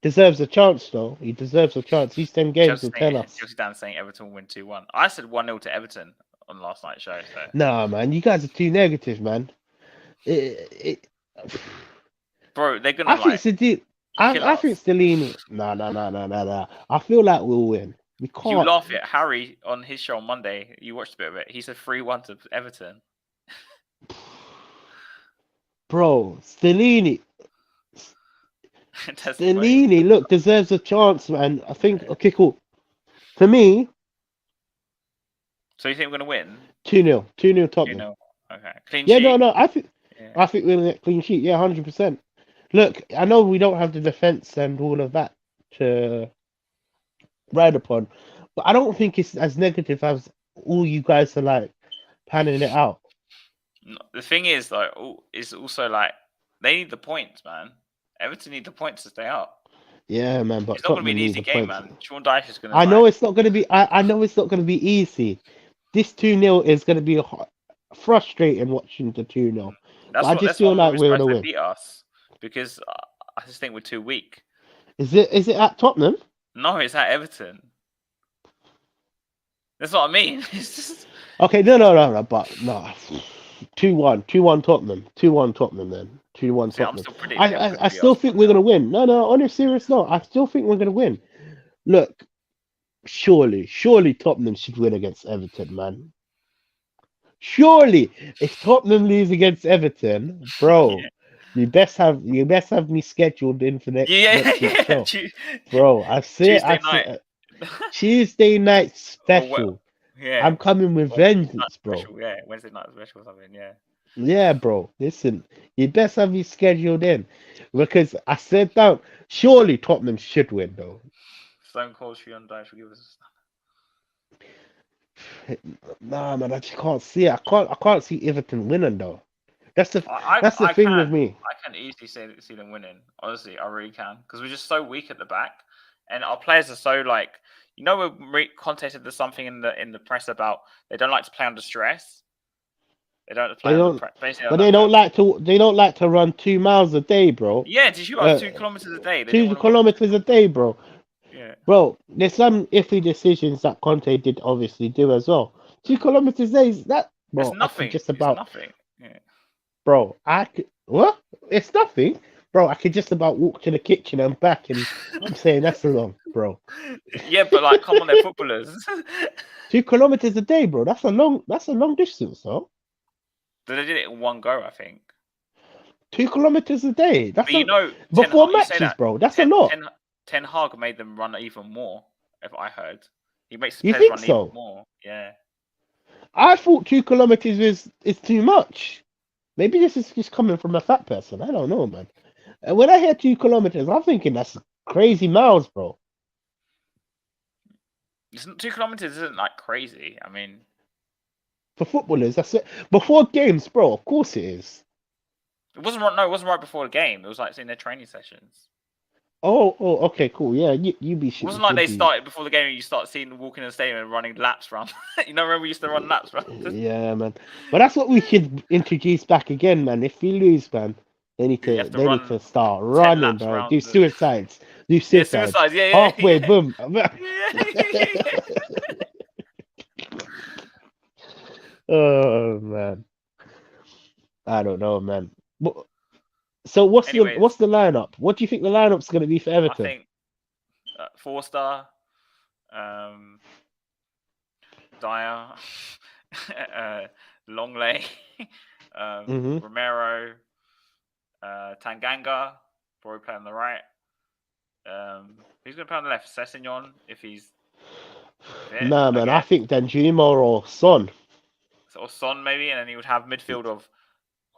deserves a chance, though. He deserves a chance. These 10 games will tell us. Chelsea Dan saying Everton will win 2-1. I said 1-0 to Everton on last night's show. So. Nah, man. You guys are too negative, man. Bro, they're gonna I think I think us. Stellini. Nah. I feel like we'll win. We You can't. laugh at Harry on his show on Monday. You watched a bit of it. He said 3-1 to Everton. Bro, Stellini, Testimonial. look, deserves a chance, man. I think, okay, cool. For me, So you think we're gonna win? 2-0. 2-0 Tottenham. 2-0. Okay. Clean Yeah, sheet. no. I think Yeah. we're gonna get clean sheet. Yeah, 100%. Look, I know we don't have the defense and all of that to ride upon, but I don't think it's as negative as all you guys are like panning it out. The thing is, though, it's also like they need the points, man. Everton need the points to stay up. Yeah, man, but It's not going to be Tottenham an need easy the game, points. man. Sean Dyche is going to. I know it's not going to be. I know it's not going to be easy. This 2-0 is going to be frustrating watching the 2-0. But I just That's why feel I'm like always we're surprised going to they win. beat us because I just think we're too weak. Is it at Tottenham? No, it's at Everton. That's what I mean. It's just Okay, no, but no. 2-1. 2-1 Tottenham. 2-1 Tottenham then. 2-1 see, I'm Tottenham. still predicting Everton I to beat still us think we're 1-0. going to win. No, on a serious note, I still think we're going to win. Look, surely Tottenham should win against Everton, man. Surely, if Tottenham lose against Everton, bro, you best have me scheduled in for next week's show, bro. Tuesday night. Tuesday night Or special. yeah. I'm coming with Or Wednesday night vengeance, bro. special, yeah. Wednesday night special or something, yeah. Yeah, bro. Listen, you best have me scheduled in because I said that surely Tottenham should win though. Stone Cold Sean Dyche will give us Nah, man, I just can't see it. I can't see Everton winning though. That's the I thing with me. can easily see them winning. Honestly, I really can because we're just so weak at the back, and our players are so like when Conte said there's something in the press about they don't like to play under stress. They don't play under basically. But they don't like to. They don't like to run 2 miles a day, bro. Yeah, did you about 2 kilometers a day? They didn't 2 want to kilometers a day, bro. Yeah, bro. There's some iffy decisions that Conte did obviously do as well. 2 kilometers a day is that, bro. it's nothing. It's nothing. Yeah. Bro, what? It's nothing, bro. I could just about walk to the kitchen and back, and I'm saying that's long, bro. Yeah, but like, come on, they're footballers. 2 kilometers a day, bro. That's a long distance, though. They did it in one go, I think. 2 kilometers a day. That's but before matches, bro. That's a lot. Ten Hag made them run even more. If I heard, he makes the You players think run so? even more. Yeah. I thought 2 kilometers is too much. Maybe this is just coming from a fat person. I don't know, man. And when I hear 2 kilometers, I'm thinking that's crazy miles, bro. 2 kilometers isn't like crazy. I mean, for footballers, that's it. Before games, bro. Of course it is. It wasn't right before the game. It was like in their training sessions. Oh, okay, cool. Yeah, you be. It wasn't like they started before the game and you start seeing them walking in the stadium and running laps around. Remember we used to run laps around? Yeah, man. But that's what we should introduce back again, man. If we lose, man, they need to start running, bro. Do suicides. Do suicides. Yeah, halfway, boom. Oh man. I don't know, man. So what's the lineup? What do you think the lineup's going to be for Everton? I think Forster, Dyer, Longley, Romero, Tanganga, probably play on the right. Who's going to play on the left? Sessegnon, if he's fit. Nah, man. I think Danjuma or Son. or Son maybe, and then he would have midfield of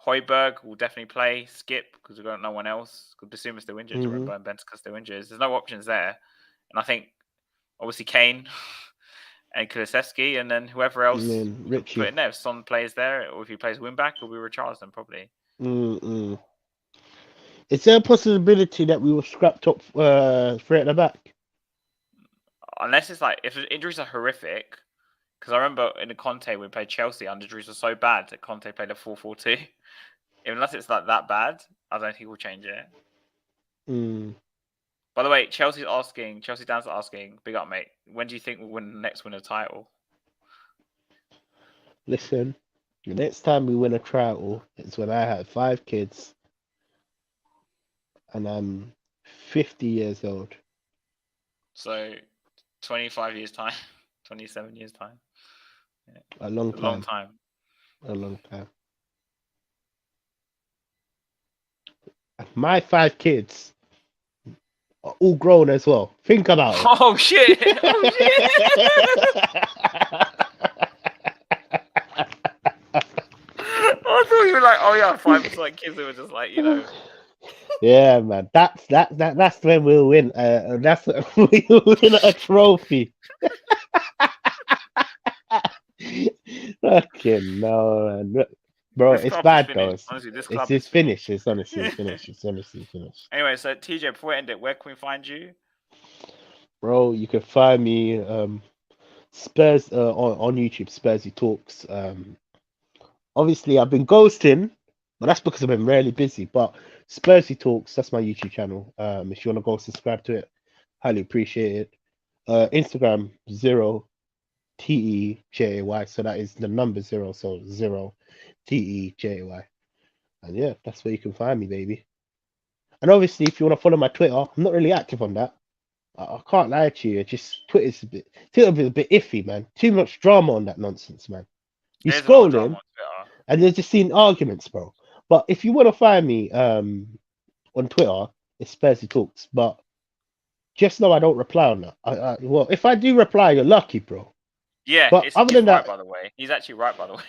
Højbjerg will definitely play. Skip because we've got no one else. Bissouma still injured. Remember, and Bentancur still injured. There's no options there, and I think obviously Kane and Kulusevski, and then whoever else Richie put in there. If Son plays there, or if he plays wing back, it'll be Richarlison probably. Is there a possibility that we were scrapped up three at the back? Unless it's like if the injuries are horrific, because I remember in the Conte we played Chelsea, injuries were so bad that Conte played a 4-4-2. Unless it's like that bad, I don't think we'll change it. By the way, Chelsea Dan's asking, big up mate, when do you think we'll win a title? Listen, the next time we win a title is when I have 5 kids and I'm 50 years old. So 25 years time, 27 years time. Yeah. A long time. My 5 kids are all grown as well. Think about it. Oh shit! I thought you were like, oh yeah, 5 like kids who were just like, Yeah, man. That's when we'll win. That's when we'll win a trophy. Fucking no, man. Bro, it's bad though. Honestly, it's finished. It's honestly finished. It's honestly finished. Anyway, so TJ, before we end it, where can we find you? Bro, you can find me Spurs on YouTube, Spursy Talks. Obviously I've been ghosting, but that's because I've been really busy. But Spursy Talks, that's my YouTube channel. If you want to go subscribe to it, highly appreciate it. Instagram 0TEJAY, so that is the number 0, so 0TEJAY. And yeah, that's where you can find me, baby. And obviously, if you want to follow my Twitter, I'm not really active on that. I can't lie to you. Just Twitter's a bit iffy, man. Too much drama on that nonsense, man. You scroll in, and you're just seeing arguments, bro. But if you want to find me on Twitter, it's Spursy Talks. But just know I don't reply on that. Well, if I do reply, you're lucky, bro. Yeah, but other than that, by the way, he's actually right, by the way.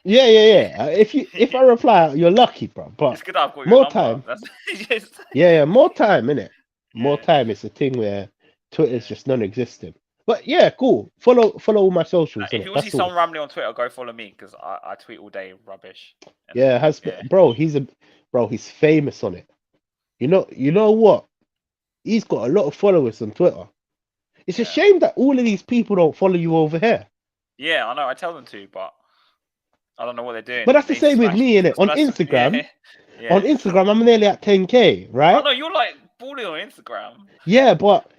Yeah. If I reply, you're lucky, bro. But it's good I've got more time. Yeah, more time, innit? More time. It's a thing where Twitter's just non-existent. But yeah, cool. Follow all my socials. If you want to see someone rambling on Twitter, go follow me because I tweet all day rubbish. Bro, he's famous on it. You know what? He's got a lot of followers on Twitter. It's a shame that all of these people don't follow you over here. Yeah, I know. I tell them to, but I don't know what they're doing. But that's the same with me, innit? On Instagram, on Instagram, I'm nearly at 10K, right? Oh no, you're like balling on Instagram. Yeah, but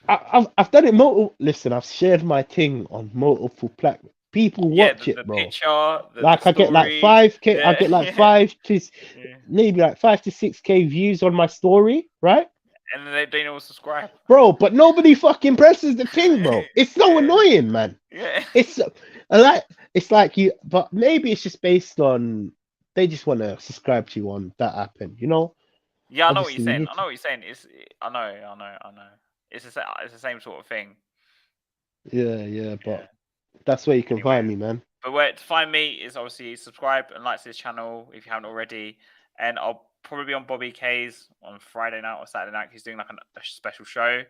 I've done it multiple. Listen, I've shared my thing on multiple platforms. People watch it, bro. Picture, I get like 5K. I get like 5 to maybe like 5 to 6K views on my story, right? And then they don't subscribe, bro. But nobody fucking presses the thing, bro. It's so annoying, man. Yeah. It's like you, but maybe it's just based on they just want to subscribe to you on that app, and you know. Yeah, I know what you're saying. I know what you're saying. I know. It's the same sort of thing. Yeah, but that's where you can find me, man. But where to find me is obviously subscribe and like to this channel if you haven't already, and I'll probably be on Bobby K's on Friday night or Saturday night. He's doing like a special show,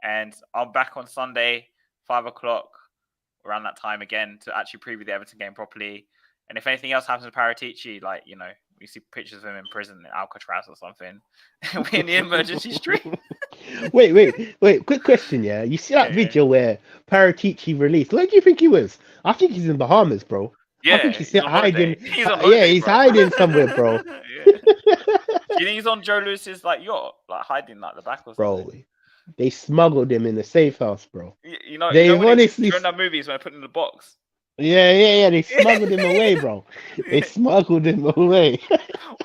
and I'm back on Sunday, 5 o'clock, around that time again to actually preview the Everton game properly. And if anything else happens to Paratici, like we see pictures of him in prison in Alcatraz or something, we're in the emergency stream. Wait. Quick question, yeah. You see that video where Paratici released? Where do you think he was? I think he's in Bahamas, bro. Yeah, I think he's hiding. He's on holiday, he's hiding somewhere, bro. Do you think he's on Joe Lewis's yacht, hiding the back or something? Bro, they smuggled him in the safe house, bro. They honestly during that movies when I put him in the box. Yeah. They smuggled him away, bro. They smuggled him away.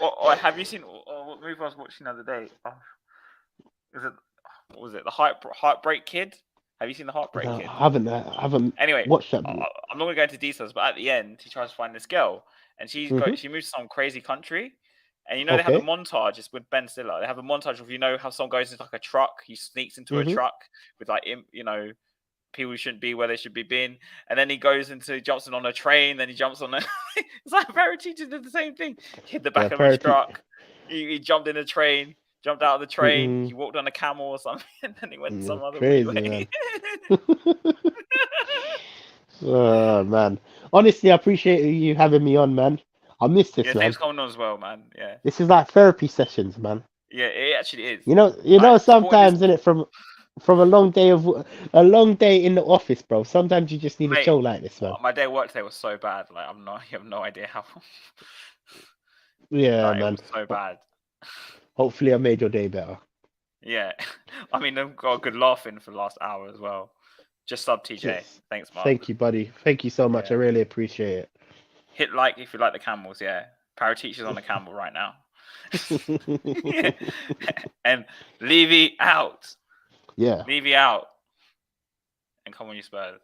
or have you seen what movie I was watching the other day? What was it? The Heartbreak Kid? Have you seen the Heartbreak Kid? I haven't. Anyway, watched that movie. I'm not going to go into details, but at the end, he tries to find this girl, and she moves to some crazy country, and they have a montage. It's with Ben Stiller. They have a montage of how someone goes into a truck, he sneaks into a truck with people shouldn't be where they should be being. And then he jumps in on a train. Then he jumps on a. It's like Paratici did the same thing. He hit the back of his truck. He jumped in a train. Jumped out of the train. He walked on a camel or something. And then he went some other crazy, way. Oh man, honestly, I appreciate you having me on, man. I missed this, man. Thanks for coming on as well, man. Yeah. This is like therapy sessions, man. Yeah, it actually is. You know, sometimes in it from a long day in the office, bro. Sometimes you just need a chill like this, man. My day at work today was so bad. Like you have no idea how. Yeah, man. It was so bad. Hopefully, I made your day better. Yeah, I mean, I've got a good laugh in for the last hour as well. Just sub TJ. Yes. Thanks, Mark. Thank you, buddy. Thank you so much. I really appreciate it. Hit like if you like the camels. Yeah, Paratici's on the camel right now. Yeah. And Levy out. Yeah. Levy out. And come on, you Spurs.